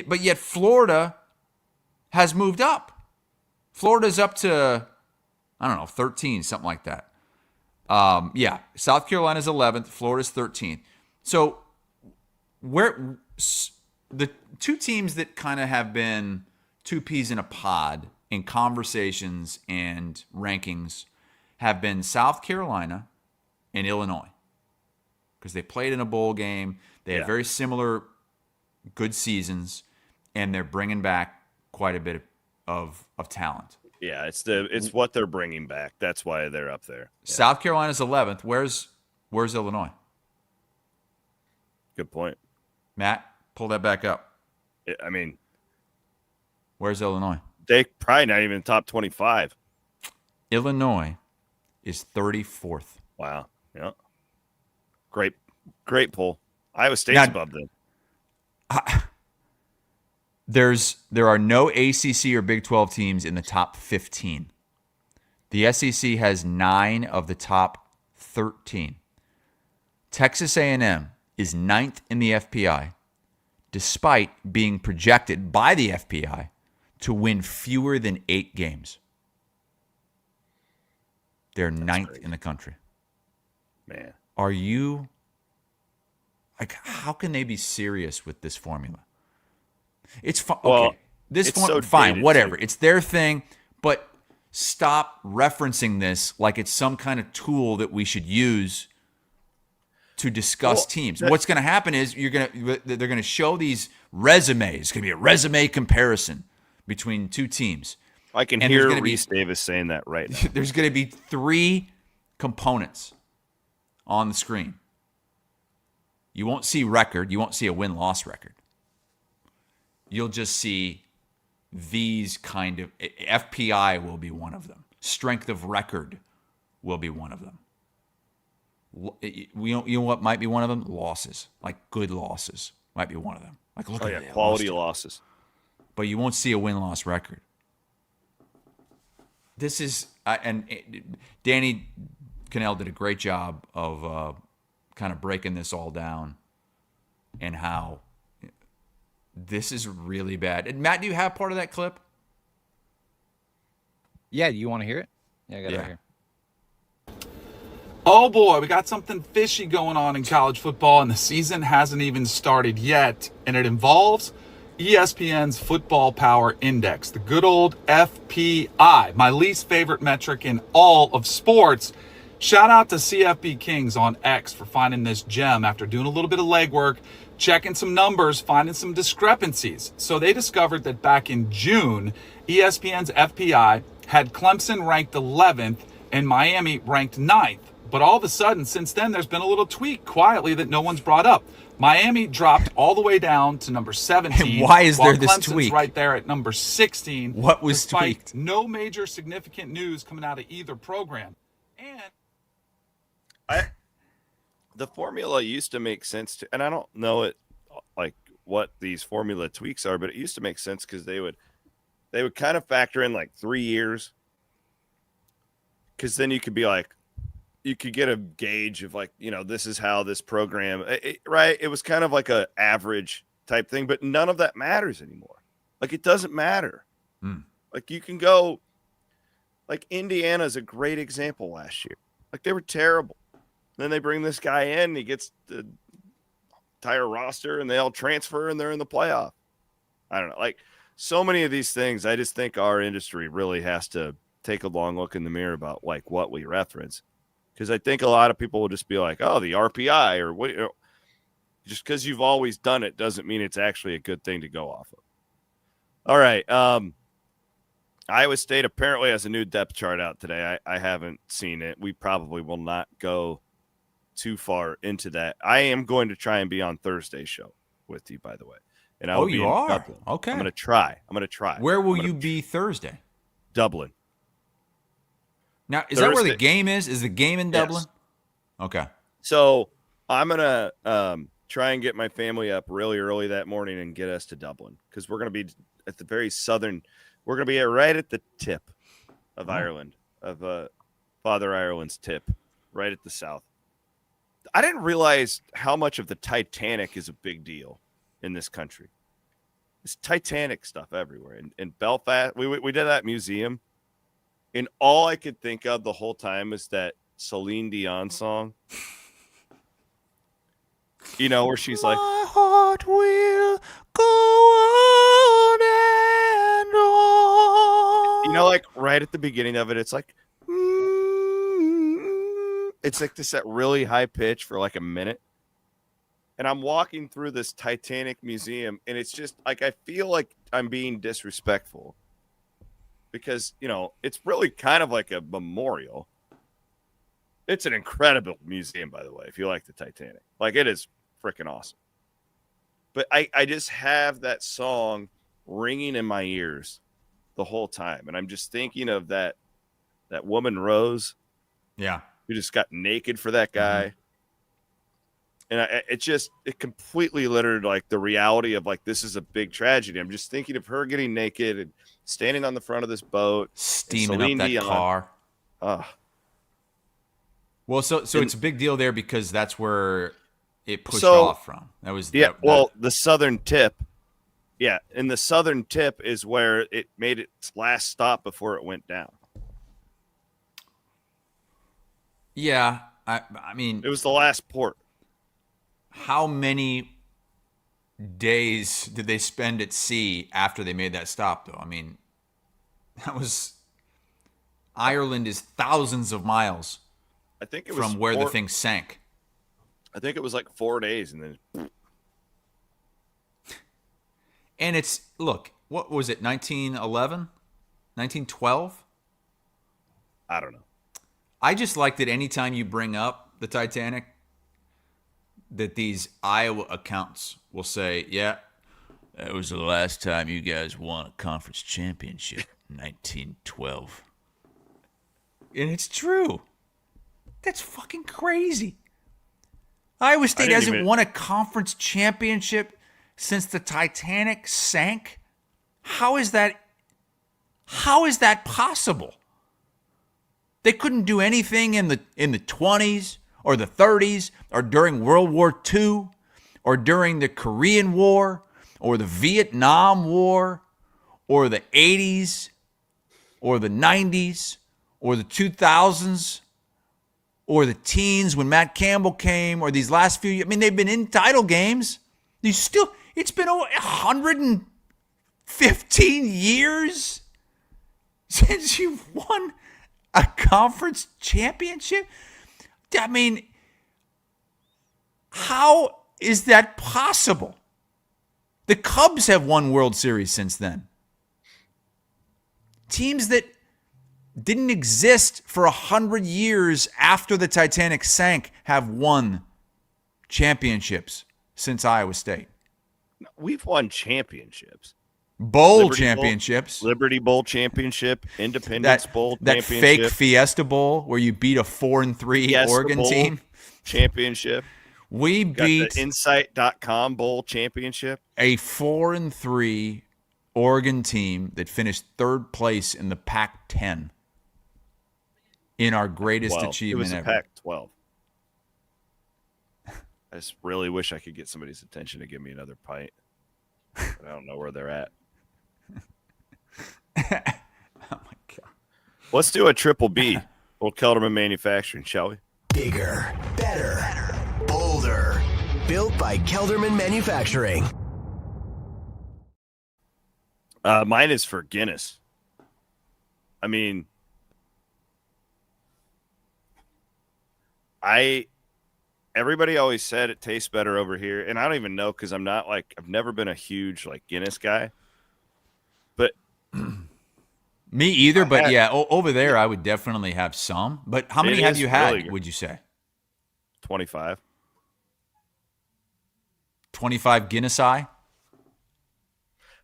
But yet Florida has moved up. Florida's up to, 13, something like that. South Carolina's 11th, Florida's 13th. So where the two teams that kind of have been two peas in a pod in conversations and rankings have been South Carolina and Illinois, because they played in a bowl game. They had very similar good seasons, and they're bringing back quite a bit of talent. Yeah, it's what they're bringing back. That's why they're up there. Yeah. South Carolina's 11th. Where's Illinois? Good point. Matt, pull that back up. I mean, where's Illinois? They probably not even top 25. Illinois is 34th. Wow. Yeah. Great pull. Iowa State's above them. There are no ACC or Big 12 teams in the top 15. The SEC has 9 of the top 13. Texas A&M is 9th in the FPI, despite being projected by the FPI to win fewer than 8 games. They're 9th in the country. Man. Are you... Like, how can they be serious with this formula? It's fine. Well, okay, this it's formula, so fine, whatever. Too. It's their thing, but stop referencing this like it's some kind of tool that we should use to discuss teams. What's going to happen is they're going to show these resumes. It's going to be a resume comparison between two teams. I can hear Reese Davis saying that right now. There's going to be 3 components on the screen. You won't see record. You won't see a win-loss record. You'll just see these kind of... FPI will be one of them. Strength of record will be one of them. You know what might be one of them? Losses. Like good losses might be one of them. Like, look at it. Quality losses. But you won't see a win-loss record. This is... and Danny Cannell did a great job of... kind of breaking this all down and how this is really bad. And Matt, do you have part of that clip? Yeah, do you want to hear it? Yeah, I got it right here. Oh boy, we got something fishy going on in college football, and the season hasn't even started yet. And it involves ESPN's Football Power Index, the good old FPI, my least favorite metric in all of sports. Shout out to CFB Kings on X for finding this gem after doing a little bit of legwork, checking some numbers, finding some discrepancies. So they discovered that back in June, ESPN's FPI had Clemson ranked 11th and Miami ranked 9th. But all of a sudden, since then, there's been a little tweak quietly that no one's brought up. Miami dropped all the way down to number 17. And why is there this Clemson's tweak? Right there at number 16. What was tweaked? No major significant news coming out of either program. And the formula used to make sense to, and I don't know like what these formula tweaks are, but it used to make sense because they would kind of factor in like 3 years, because then you could be like, you could get a gauge of like, this is how this program, right? It was kind of like a average type thing, but none of that matters anymore. Like, it doesn't matter. Like, you can go, like, Indiana's a great example last year. Like, they were terrible. Then they bring this guy in, he gets the entire roster, and they all transfer, and they're in the playoff. I don't know. Like, so many of these things, I just think our industry really has to take a long look in the mirror about, like, what we reference. Because I think a lot of people will just be like, oh, the RPI, or what. Just because you've always done it doesn't mean it's actually a good thing to go off of. All right. Iowa State apparently has a new depth chart out today. I haven't seen it. We probably will not go too far into that. I am going to try and be on Thursday's show with you, by the way. And I will be you in are? Dublin. Okay. I'm going to try. Where will you be Thursday? Dublin. Now, is that where the game is? Is the game in Dublin? Yes. Okay. So I'm going to try and get my family up really early that morning and get us to Dublin, because we're going to be at the very southern. We're going to be right at the tip of Ireland, of Father Ireland's tip, right at the south. I didn't realize how much of the Titanic is a big deal in this country. It's Titanic stuff everywhere. In Belfast, we did that museum, and all I could think of the whole time is that Celine Dion song. You know, where she's like, my heart will go on and on. You know, like right at the beginning of it, it's like, it's like this at really high pitch for like a minute. And I'm walking through this Titanic museum, and it's just like, I feel like I'm being disrespectful because, you know, it's really kind of like a memorial. It's an incredible museum, by the way, if you like the Titanic. Like, it is freaking awesome. But I just have that song ringing in my ears the whole time. And I'm just thinking of that woman, Rose. Yeah. Who just got naked for that guy. Mm-hmm. And it completely littered like the reality of like, this is a big tragedy. I'm just thinking of her getting naked and standing on the front of this boat, steaming up that car. Well, so it's a big deal there because that's where it pushed off from. That was the southern tip. Yeah, and the southern tip is where it made its last stop before it went down. Yeah, I mean, it was the last port. How many days did they spend at sea after they made that stop, though? I mean, Ireland is thousands of miles. I think it was from where the thing sank. I think it was like 4 days, and then. And it's, look, what was it, 1911? 1912? I don't know. I just like that anytime you bring up the Titanic, that these Iowa accounts will say, yeah, that was the last time you guys won a conference championship, 1912. And it's true. That's fucking crazy. Iowa State hasn't won a conference championship since the Titanic sank. How is that possible? They couldn't do anything in the 20s or the 30s or during World War II or during the Korean War or the Vietnam War or the 80s or the 90s or the 2000s or the teens when Matt Campbell came, or these last few years. I mean, they've been in title games. It's been 115 years since you've won a conference championship. I mean, how is that possible? The Cubs have won World Series since then. Teams that didn't exist for 100 years after the Titanic sank have won championships since Iowa State. We've won championships. Bowl championships. Liberty Bowl championship, Independence Bowl that championship. That fake Fiesta Bowl where you beat a 4-3 Oregon Bowl team. Championship. We beat the Insight.com Bowl championship. A 4-3 Oregon team that finished third place in the Pac-10 in our greatest achievement ever. It was the Pac-12. I just really wish I could get somebody's attention to give me another pint. But I don't know where they're at. Oh, my God. Let's do a triple B. Old Kelderman Manufacturing, shall we? Bigger, better, bolder. Built by Kelderman Manufacturing. Mine is for Guinness. I mean, everybody always said it tastes better over here, and I don't even know because I've never been a huge Guinness guy. But me either. But yeah, over there I would definitely have some. But how many have you had? Really, would you say 25. 25 Guinness eye.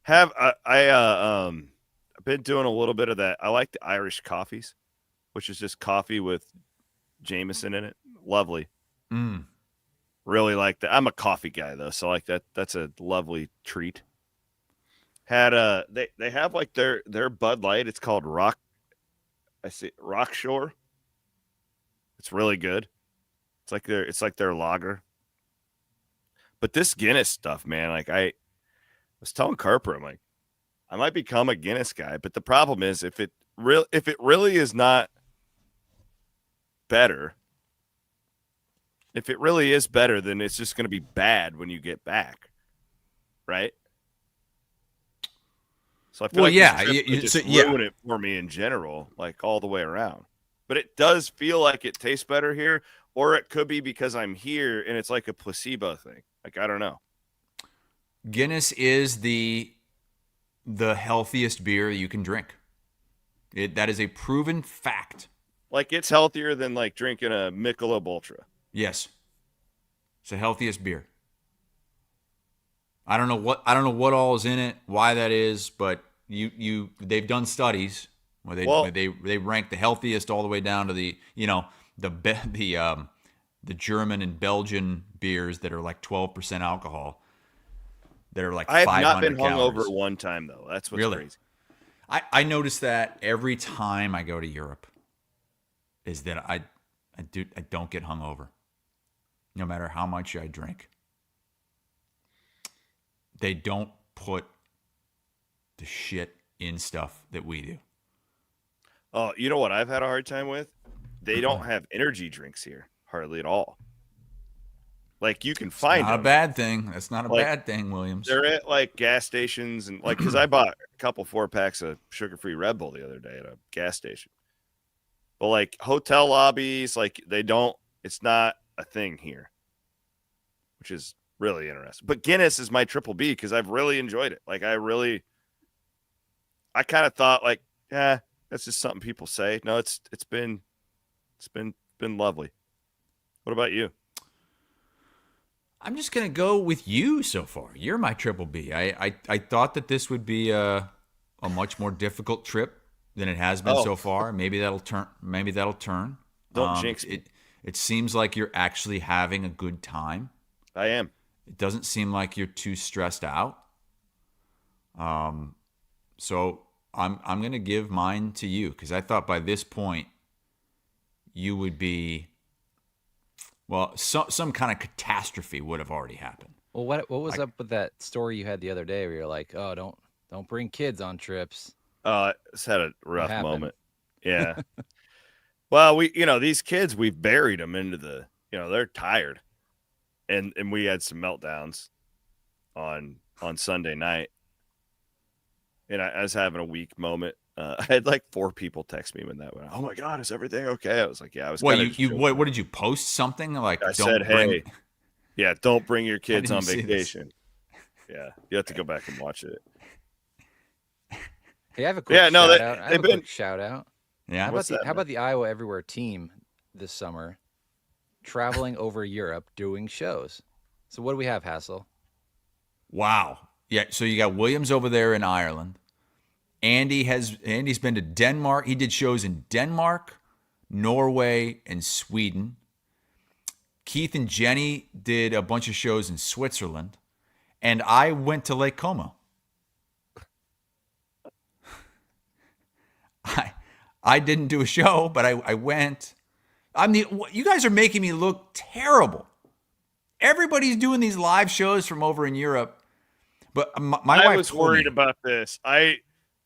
I've been doing a little bit of that. I like the Irish coffees, which is just coffee with Jameson in it. Lovely. Really like that. I'm a coffee guy though, so like that's a lovely treat. Had they have like their Bud Light. It's called Rock. I see Rockshore. It's really good. It's like their lager. But this Guinness stuff, man, like I was telling Carper, I'm like, I might become a Guinness guy, but the problem is if it really is not better, if it really is better, then it's just going to be bad when you get back, right? So I feel like ruin it for me in general, like all the way around. But it does feel like it tastes better here, or it could be because I'm here and it's like a placebo thing. Like I don't know. Guinness is the healthiest beer you can drink. That is a proven fact. Like it's healthier than like drinking a Michelob Ultra. Yes. It's the healthiest beer. I don't know what all is in it, why that is, but they've done studies where they rank the healthiest all the way down to the German and Belgian beers that are like 12% alcohol. That are like 500 I have not been calories. hungover one time though. That's what's really crazy. I notice that every time I go to Europe is that I don't get hungover, no matter how much I drink. They don't put the shit in stuff that we do. Oh, you know what I've had a hard time with? They don't have energy drinks here hardly at all. Like you can find not them. a bad thing. That's not a bad thing, Williams. They're at like gas stations and like because I bought a couple 4-packs of sugar-free Red Bull the other day at a gas station. But like hotel lobbies, like they don't. It's not a thing here, which is really interesting. But Guinness is my triple B because I've really enjoyed it. Like I kind of thought like, yeah, that's just something people say. No, it's been lovely. What about you? I'm just gonna go with you so far. You're my triple B. I thought that this would be a much more difficult trip than it has been so far. Maybe that'll turn. Don't jinx it. It seems like you're actually having a good time. I am. It doesn't seem like you're too stressed out. So I'm gonna give mine to you because I thought by this point you would be. Well, some kind of catastrophe would have already happened. Well, what was up with that story you had the other day where you're like, oh, don't bring kids on trips? It's had a rough moment. Yeah. Well, these kids, we've buried them into the, they're tired, and we had some meltdowns on Sunday night, and I was having a weak moment. I had like 4 people text me when that went. Oh my God, is everything okay? I was like, yeah. I was. What what did you post something like? I said, hey, yeah, don't bring your kids on vacation. Yeah, you have to go back and watch it. Hey, I have a quick shout out. I have a quick shout out. Yeah. How about the Iowa Everywhere team this summer traveling over Europe doing shows? So what do we have, Hassel? Wow. Yeah. So you got Williams over there in Ireland. Andy's been to Denmark. He did shows in Denmark, Norway, and Sweden. Keith and Jenny did a bunch of shows in Switzerland. And I went to Lake Como. I didn't do a show, but I went. You guys are making me look terrible. Everybody's doing these live shows from over in Europe. But my wife I was worried about this.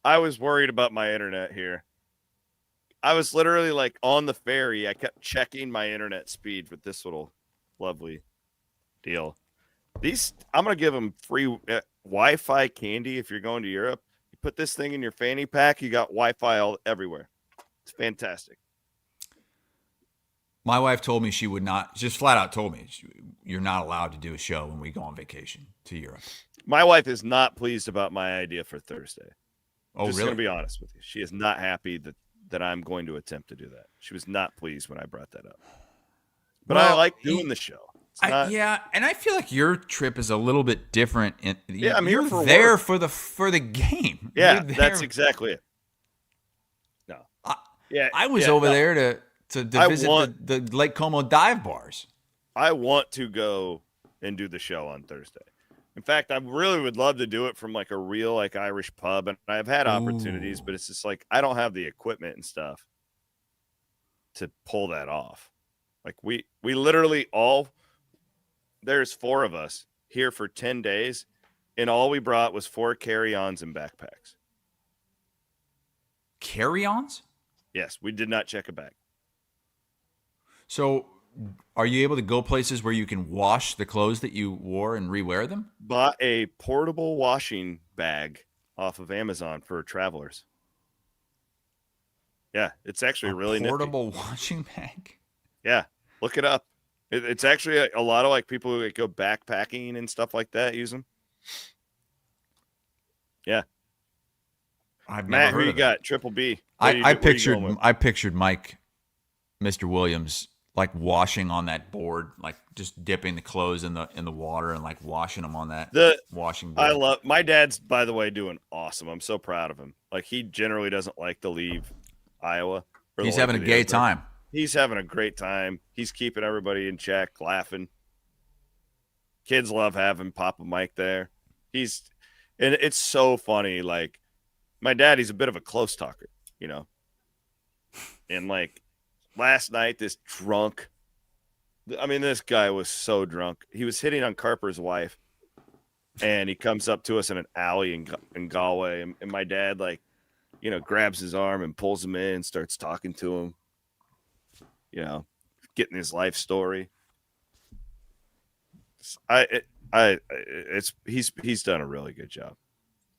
I was worried about my internet here. I was literally like on the ferry. I kept checking my internet speed with this little lovely deal. I'm going to give them free Wi-Fi candy if you're going to Europe. You put this thing in your fanny pack, you got Wi-Fi everywhere. It's fantastic. My wife told me she would not, just flat out told me, you're not allowed to do a show when we go on vacation to Europe. My wife is not pleased about my idea for Thursday. Oh, just really? going to be honest with you. She is not happy that I'm going to attempt to do that. She was not pleased when I brought that up. But I like doing the show. Yeah, and I feel like your trip is a little bit different. I'm here for there work. for the game. Yeah, that's exactly it. No. I was over there to visit the Lake Como dive bars. I want to go and do the show on Thursday. In fact, I really would love to do it from like a real like Irish pub, and I've had opportunities, but it's just like I don't have the equipment and stuff to pull that off. Like we literally there's 4 of us here for 10 days, and all we brought was 4 carry-ons and backpacks. Carry-ons? Yes, we did not check a bag. So are you able to go places where you can wash the clothes that you wore and rewear them? Bought a portable washing bag off of Amazon for travelers. Yeah, it's actually really portable nifty. Washing bag. Yeah, look it up. It's actually a lot of like people who go backpacking and stuff like that use them. Yeah. Matt, who you got? Triple B. I pictured Mike, Mr. Williams, like washing on that board, like just dipping the clothes in the water and like washing them on that washing board. I love my dad's, by the way, doing awesome. I'm so proud of him. Like he generally doesn't like to leave Iowa. He's having a gay time. He's having a great time. He's keeping everybody in check, laughing. Kids love having Papa Mike there. And it's so funny. Like my dad, he's a bit of a close talker, you know. And like last night, this guy was so drunk. He was hitting on Carper's wife, and he comes up to us in an alley in Galway, and my dad, like, you know, grabs his arm and pulls him in and starts talking to him. You know, getting his life story. He's done a really good job.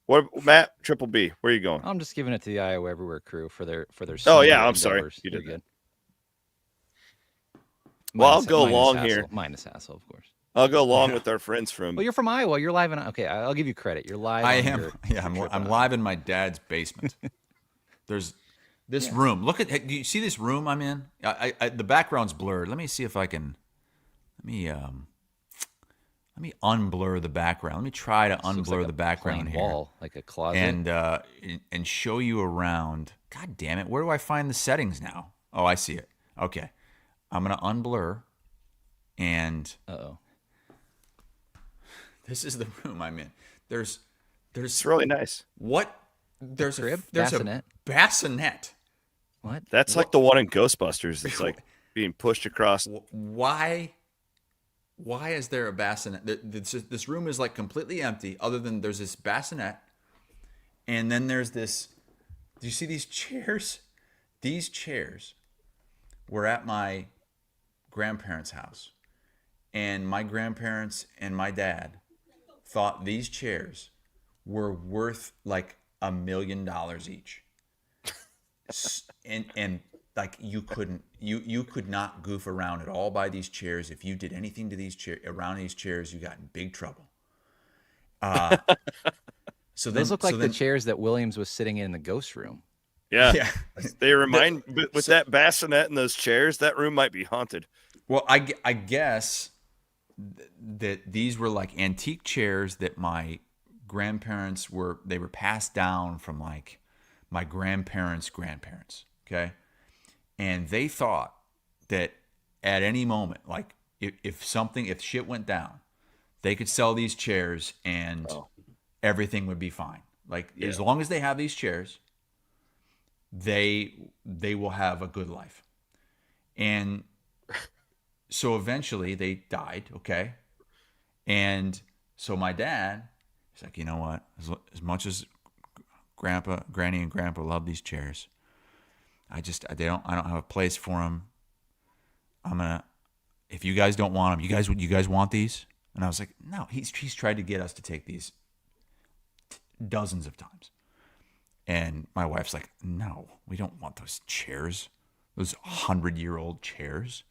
What, Matt? Triple B, where are you going? I'm just giving it to the Iowa Everywhere crew for their. Oh yeah, I'm sorry. You did good. Well, I'll go long here. Minus hassle, of course. I'll go along with our friends from. Well, you're from Iowa. You're live in. Okay, I'll give you credit. You're live. I am. I'm live in my dad's basement. There's this room. Look at. Do you see this room I'm in? The background's blurred. Let me see if I can. Let me unblur the background. Let me try to unblur the background here. Wall, like a closet. And show you around. God damn it! Where do I find the settings now? Oh, I see it. Okay, I'm gonna unblur. And this is the room I'm in. There's it's really nice. What? There's a bassinet. A bassinet. What? That's like the one in Ghostbusters. It's like being pushed across. Why is there a bassinet? This room is like completely empty, other than there's this bassinet, and then there's this. Do you see these chairs? These chairs were at my grandparents' house, and my grandparents and my dad thought these chairs were worth like $1 million each, and like you could not goof around at all by these chairs. If you did anything to these around these chairs, you got in big trouble. So those look like the chairs that Williams was sitting in the ghost room. Yeah. They remind with that bassinet and those chairs, that room might be haunted. Well, I guess that these were like antique chairs that my grandparents were passed down from like my grandparents' grandparents. Okay. And they thought that at any moment, like if shit went down, they could sell these chairs and everything would be fine. Like as long as they have these chairs, they will have a good life. And so eventually they died. Okay. And so my dad, he's like, you know what? As much as Granny and Grandpa love these chairs, I don't have a place for them. If you guys don't want them, you guys want these? And I was like, no. He's tried to get us to take these dozens of times, and my wife's like, no, we don't want those chairs, those 100-year-old chairs.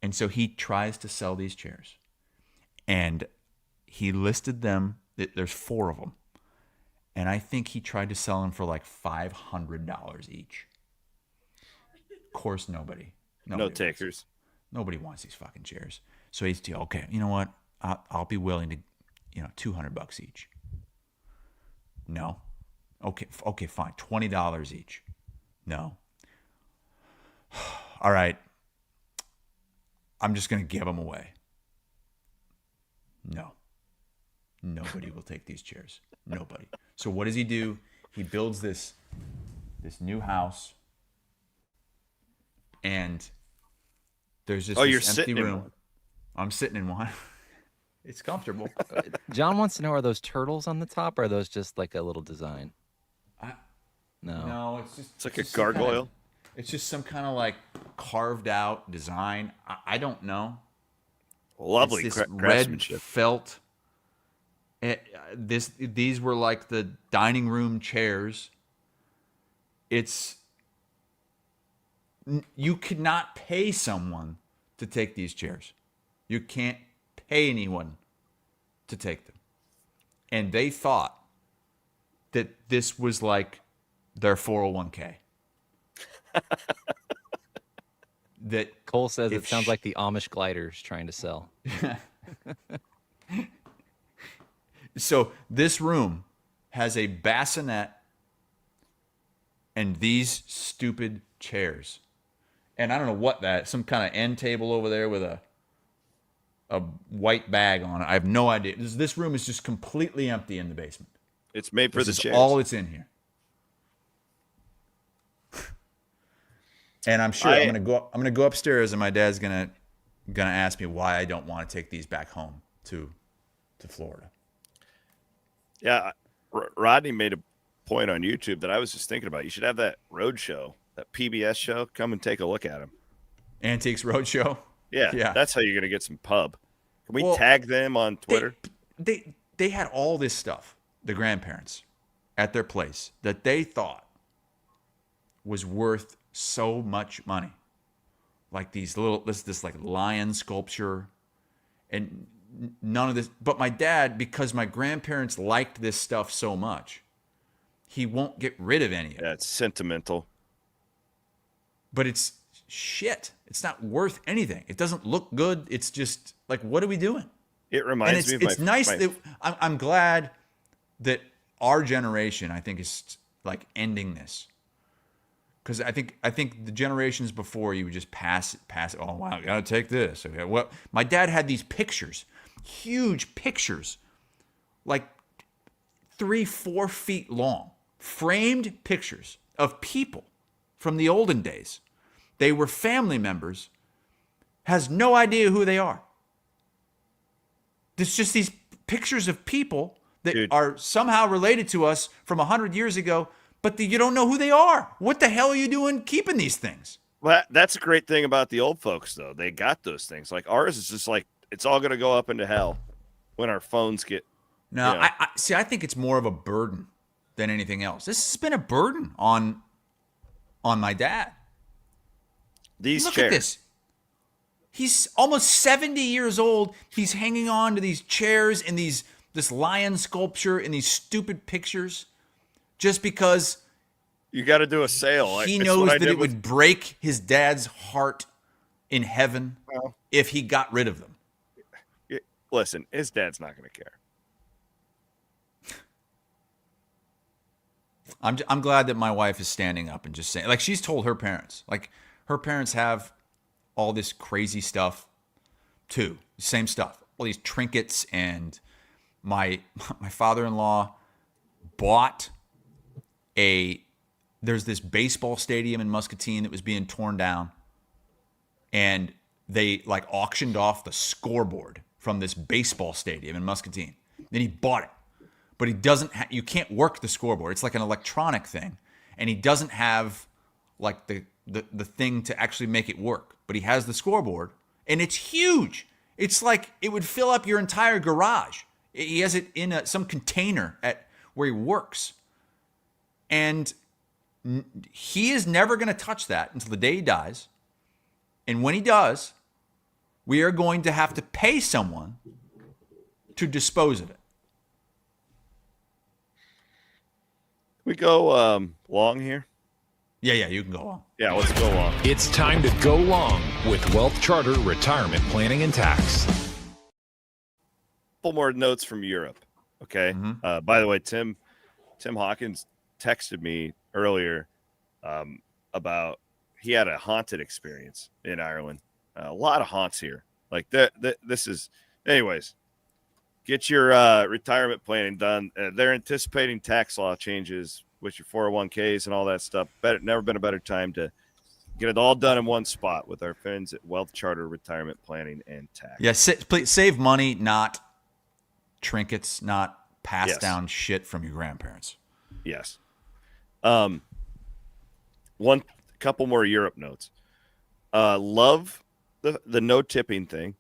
And so he tries to sell these chairs, and he listed them. There's 4 of them, and I think he tried to sell them for like $500 each. Of course, nobody no takers. Nobody wants these fucking chairs. So he's okay. You know what? I'll be willing to, $200 each. No. Okay, fine. $20 each. No. All right. I'm just going to give them away. No. Nobody will take these chairs. Nobody. So what does he do? He builds this new house, and there's just you're this sitting empty in room. one. I'm sitting in one. It's comfortable. John wants to know, are those turtles on the top, or are those just like a little design? No, it's just... It's like a gargoyle. It's just some kind of like carved out design. I don't know. Lovely it's this craftsmanship. Red felt. These were like the dining room chairs. You could not pay someone to take these chairs. You can't pay anyone to take them. And they thought that this was like their 401k. That Cole says it sounds like the Amish gliders trying to sell. So this room has a bassinet and these stupid chairs. And I don't know what some kind of end table over there with a white bag on it. I have no idea. This room is just completely empty in the basement. It's made for the chairs. All it's in here. And I'm sure I'm gonna go upstairs, and my dad's gonna ask me why I don't want to take these back home to Florida. Yeah, Rodney made a point on YouTube that I was just thinking about. You should have that road show, that PBS show. Come and take a look at them. Antiques Roadshow. Yeah, that's how you're gonna get some pub. Can we tag them on Twitter? They had all this stuff, the grandparents, at their place that they thought was worth so much money, like this like lion sculpture, and none of this. But my dad, because my grandparents liked this stuff so much, he won't get rid of any of it. Yeah, it's sentimental. But it's shit. It's not worth anything. It doesn't look good. It's just like, what are we doing? It reminds me of it's nice that I'm glad that our generation, I think, is like ending this. Because I think the generations before, you would just pass it. Oh, wow, you got to take this. Okay. Well, my dad had these pictures, huge pictures, like 3-4 feet long, framed pictures of people from the olden days. They were family members, has no idea who they are. There's just these pictures of people that are somehow related to us from 100 years ago, but you don't know who they are. What the hell are you doing keeping these things? Well, that's a great thing about the old folks, though. They got those things. Like ours is just like, it's all going to go up into hell when our phones get... No, I think it's more of a burden than anything else. This has been a burden on my dad. Look at this. He's almost 70 years old. He's hanging on to these chairs and this lion sculpture and these stupid pictures just because you got to do a sale. He knows that it would break his dad's heart in heaven if he got rid of them. Listen, his dad's not going to care. I'm glad that my wife is standing up and just saying, like, she's told her parents, like, her parents have all this crazy stuff too. Same stuff. All these trinkets, and my father-in-law bought there's this baseball stadium in Muscatine that was being torn down, and they like auctioned off the scoreboard from this baseball stadium in Muscatine. Then he bought it, but he doesn't you can't work the scoreboard. It's like an electronic thing, and he doesn't have like the thing to actually make it work, but he has the scoreboard, and it's huge. It's like it would fill up your entire garage. He has it in some container at where he works, and he is never going to touch that until the day he dies. And when he does, we are going to have to pay someone to dispose of it. We go long here. Yeah, you can go long. Yeah, let's go long. It's time to go long with Wealth Charter Retirement Planning and Tax. Couple more notes from Europe. Okay. Mm-hmm. By the way, Tim Hawkins texted me earlier about he had a haunted experience in Ireland. A lot of haunts here. Like this is, anyways. Get your retirement planning done. They're anticipating tax law changes with your 401ks and all that stuff. Never been a better time to get it all done in one spot with our friends at Wealth Charter Retirement Planning and Tax. Yeah, please save money, not trinkets, not pass down shit from your grandparents. Yes. Couple more Europe notes. Love the no tipping thing.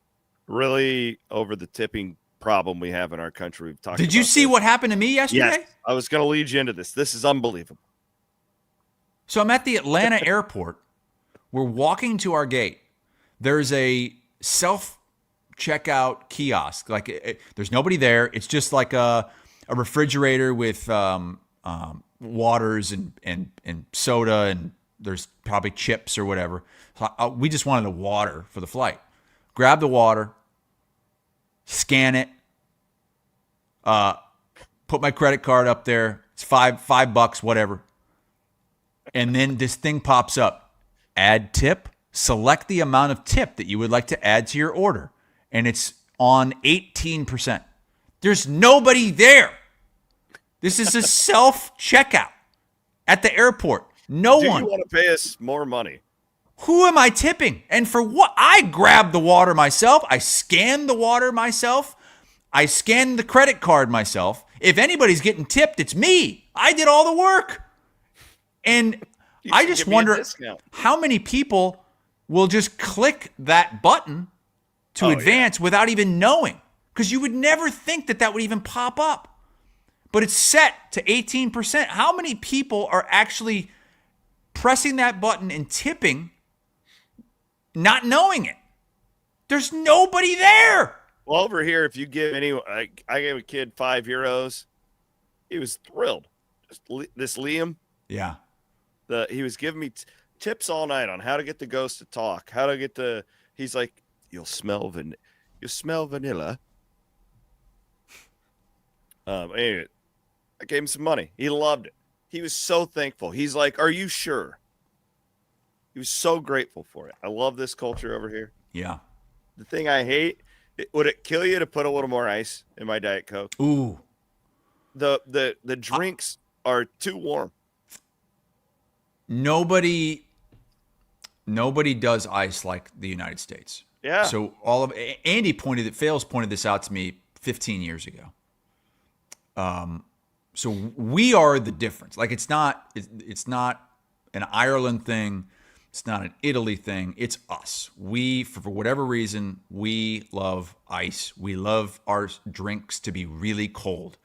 Really over the tipping problem we have in our country. We've talked. Did you see what happened to me yesterday? Yes, I was going to lead you into this. This is unbelievable. So I'm at the Atlanta airport. We're walking to our gate. There's a self-checkout kiosk. There's nobody there. It's just like a refrigerator with waters and soda, and there's probably chips or whatever. So we just wanted a water for the flight. Grab the water, scan it, put my credit card up there. It's $5, whatever. And then this thing pops up. Add tip. Select the amount of tip that you would like to add to your order. And it's on 18%. There's nobody there. This is a self-checkout at the airport. No one. Do you want to pay us more money? Who am I tipping? And for what? I grabbed the water myself. I scanned the water myself. I scanned the credit card myself. If anybody's getting tipped, it's me. I did all the work. And I just wonder how many people will just click that button to advance without even knowing. Because you would never think that would even pop up. But it's set to 18%. How many people are actually pressing that button and tipping, not knowing it? There's nobody there. Well, over here, if you give anyone, I gave a kid €5. He was thrilled. Just this Liam. Yeah. He was giving me tips all night on how to get the ghost to talk, how to get the. He's like, you'll smell vanilla. Anyway, I gave him some money. He loved it. He was so thankful. He's like, are you sure? He was so grateful for it. I love this culture over here. Yeah. The thing I hate, would it kill you to put a little more ice in my Diet Coke? Ooh. The drinks are too warm. Nobody does ice like the United States. Yeah. So Andy pointed this out to me 15 years ago. So we are the difference. Like it's not an Ireland thing. It's not an Italy thing. It's us. We, for whatever reason, we love ice. We love our drinks to be really cold.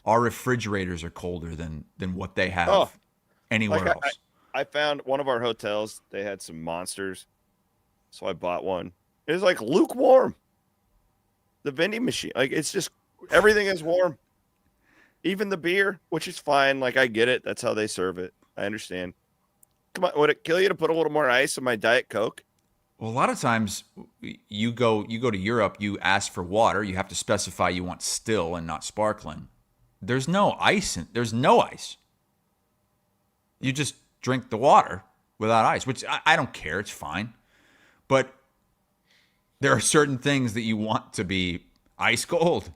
Our refrigerators are colder than what they have anywhere else. I found one of our hotels. They had some Monsters, so I bought one. It was like lukewarm. The vending machine, like it's just everything is warm. Even the beer, which is fine. Like I get it. That's how they serve it. I understand. Come on, would it kill you to put a little more ice in my Diet Coke? Well, a lot of times you go to Europe, you ask for water. You have to specify you want still and not sparkling. There's no ice. There's no ice. You just drink the water without ice, which I don't care. It's fine. But there are certain things that you want to be ice cold,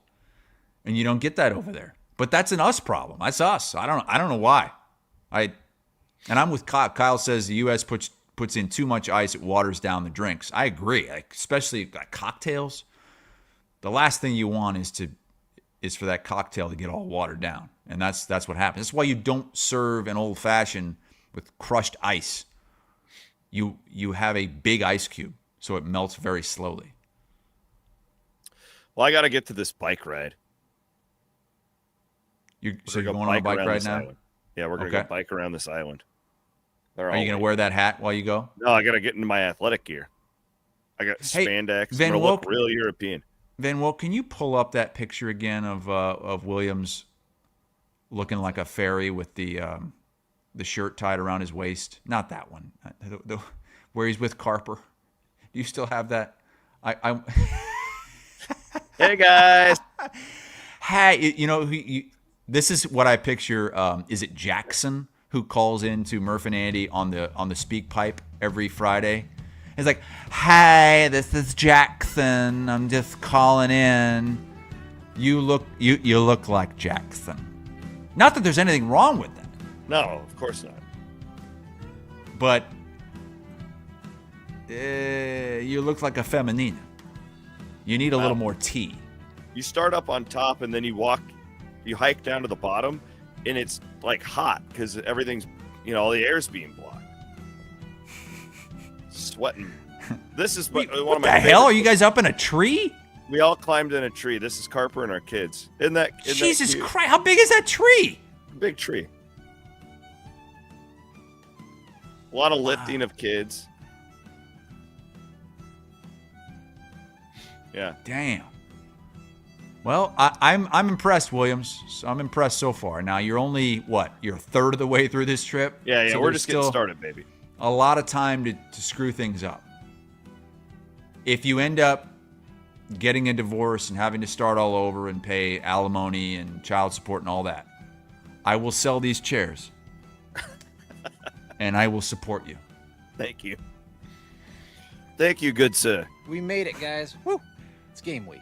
and you don't get that over there. But that's an us problem. That's us. I don't know why. And I'm with Kyle. Kyle says the U.S. puts in too much ice. It waters down the drinks. I agree. Like, especially like cocktails. The last thing you want is for that cocktail to get all watered down, and that's what happens. That's why you don't serve an old fashioned with crushed ice. You have a big ice cube, so it melts very slowly. Well, I got to get to this bike ride. You're going on a bike ride now? Island. Yeah, we're going to go bike around this island. Are you going to wear that hat while you go? No, I got to get into my athletic gear. I got spandex. Van I'm going to look real European. Van Wolt, can you pull up that picture again of Williams looking like a fairy with the the shirt tied around his waist. Not that one. Where he's with Carper. Do you still have that? Hey guys. Hey, this is what I picture. Is it Jackson who calls into Murph and Andy on the speak pipe every Friday? It's like, hey, this is Jackson. I'm just calling in. You look like Jackson. Not that there's anything wrong with that. No, of course not. But you look like a feminina. You need a little more tea. You start up on top and then you hike down to the bottom, and it's like hot because everything's, all the air's being blocked. Sweating. This is one of my What the hell? Are you guys up in a tree? We all climbed in a tree. This is Carper and our kids. Isn't that Jesus Christ? How big is that tree? Big tree. A lot of lifting of kids. Yeah. Damn. Well, I'm impressed, Williams. So I'm impressed so far. Now you're only you're a third of the way through this trip. Yeah. So We're just getting started, baby. A lot of time to screw things up. If you end up getting a divorce and having to start all over and pay alimony and child support and all that, I will sell these chairs. And I will support you. Thank you. Thank you, good sir. We made it, guys. Woo! It's game week.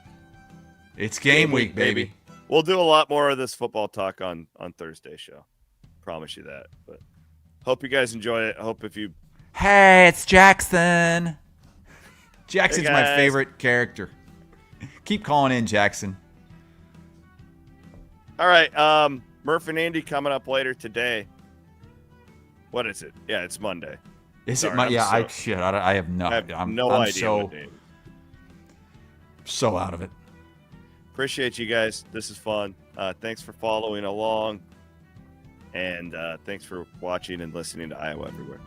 It's game week, baby. We'll do a lot more of this football talk on Thursday's show. Promise you that. But hope you guys enjoy it. I hope if you... Hey, it's Jackson. Jackson's my favorite character. Keep calling in, Jackson. All right. Murph and Andy coming up later today. What is it? Yeah, it's Monday. Is it Monday? Yeah, I have no idea. I'm idea. So out of it. Appreciate you guys. This is fun. Thanks for following along. And thanks for watching and listening to Iowa Everywhere.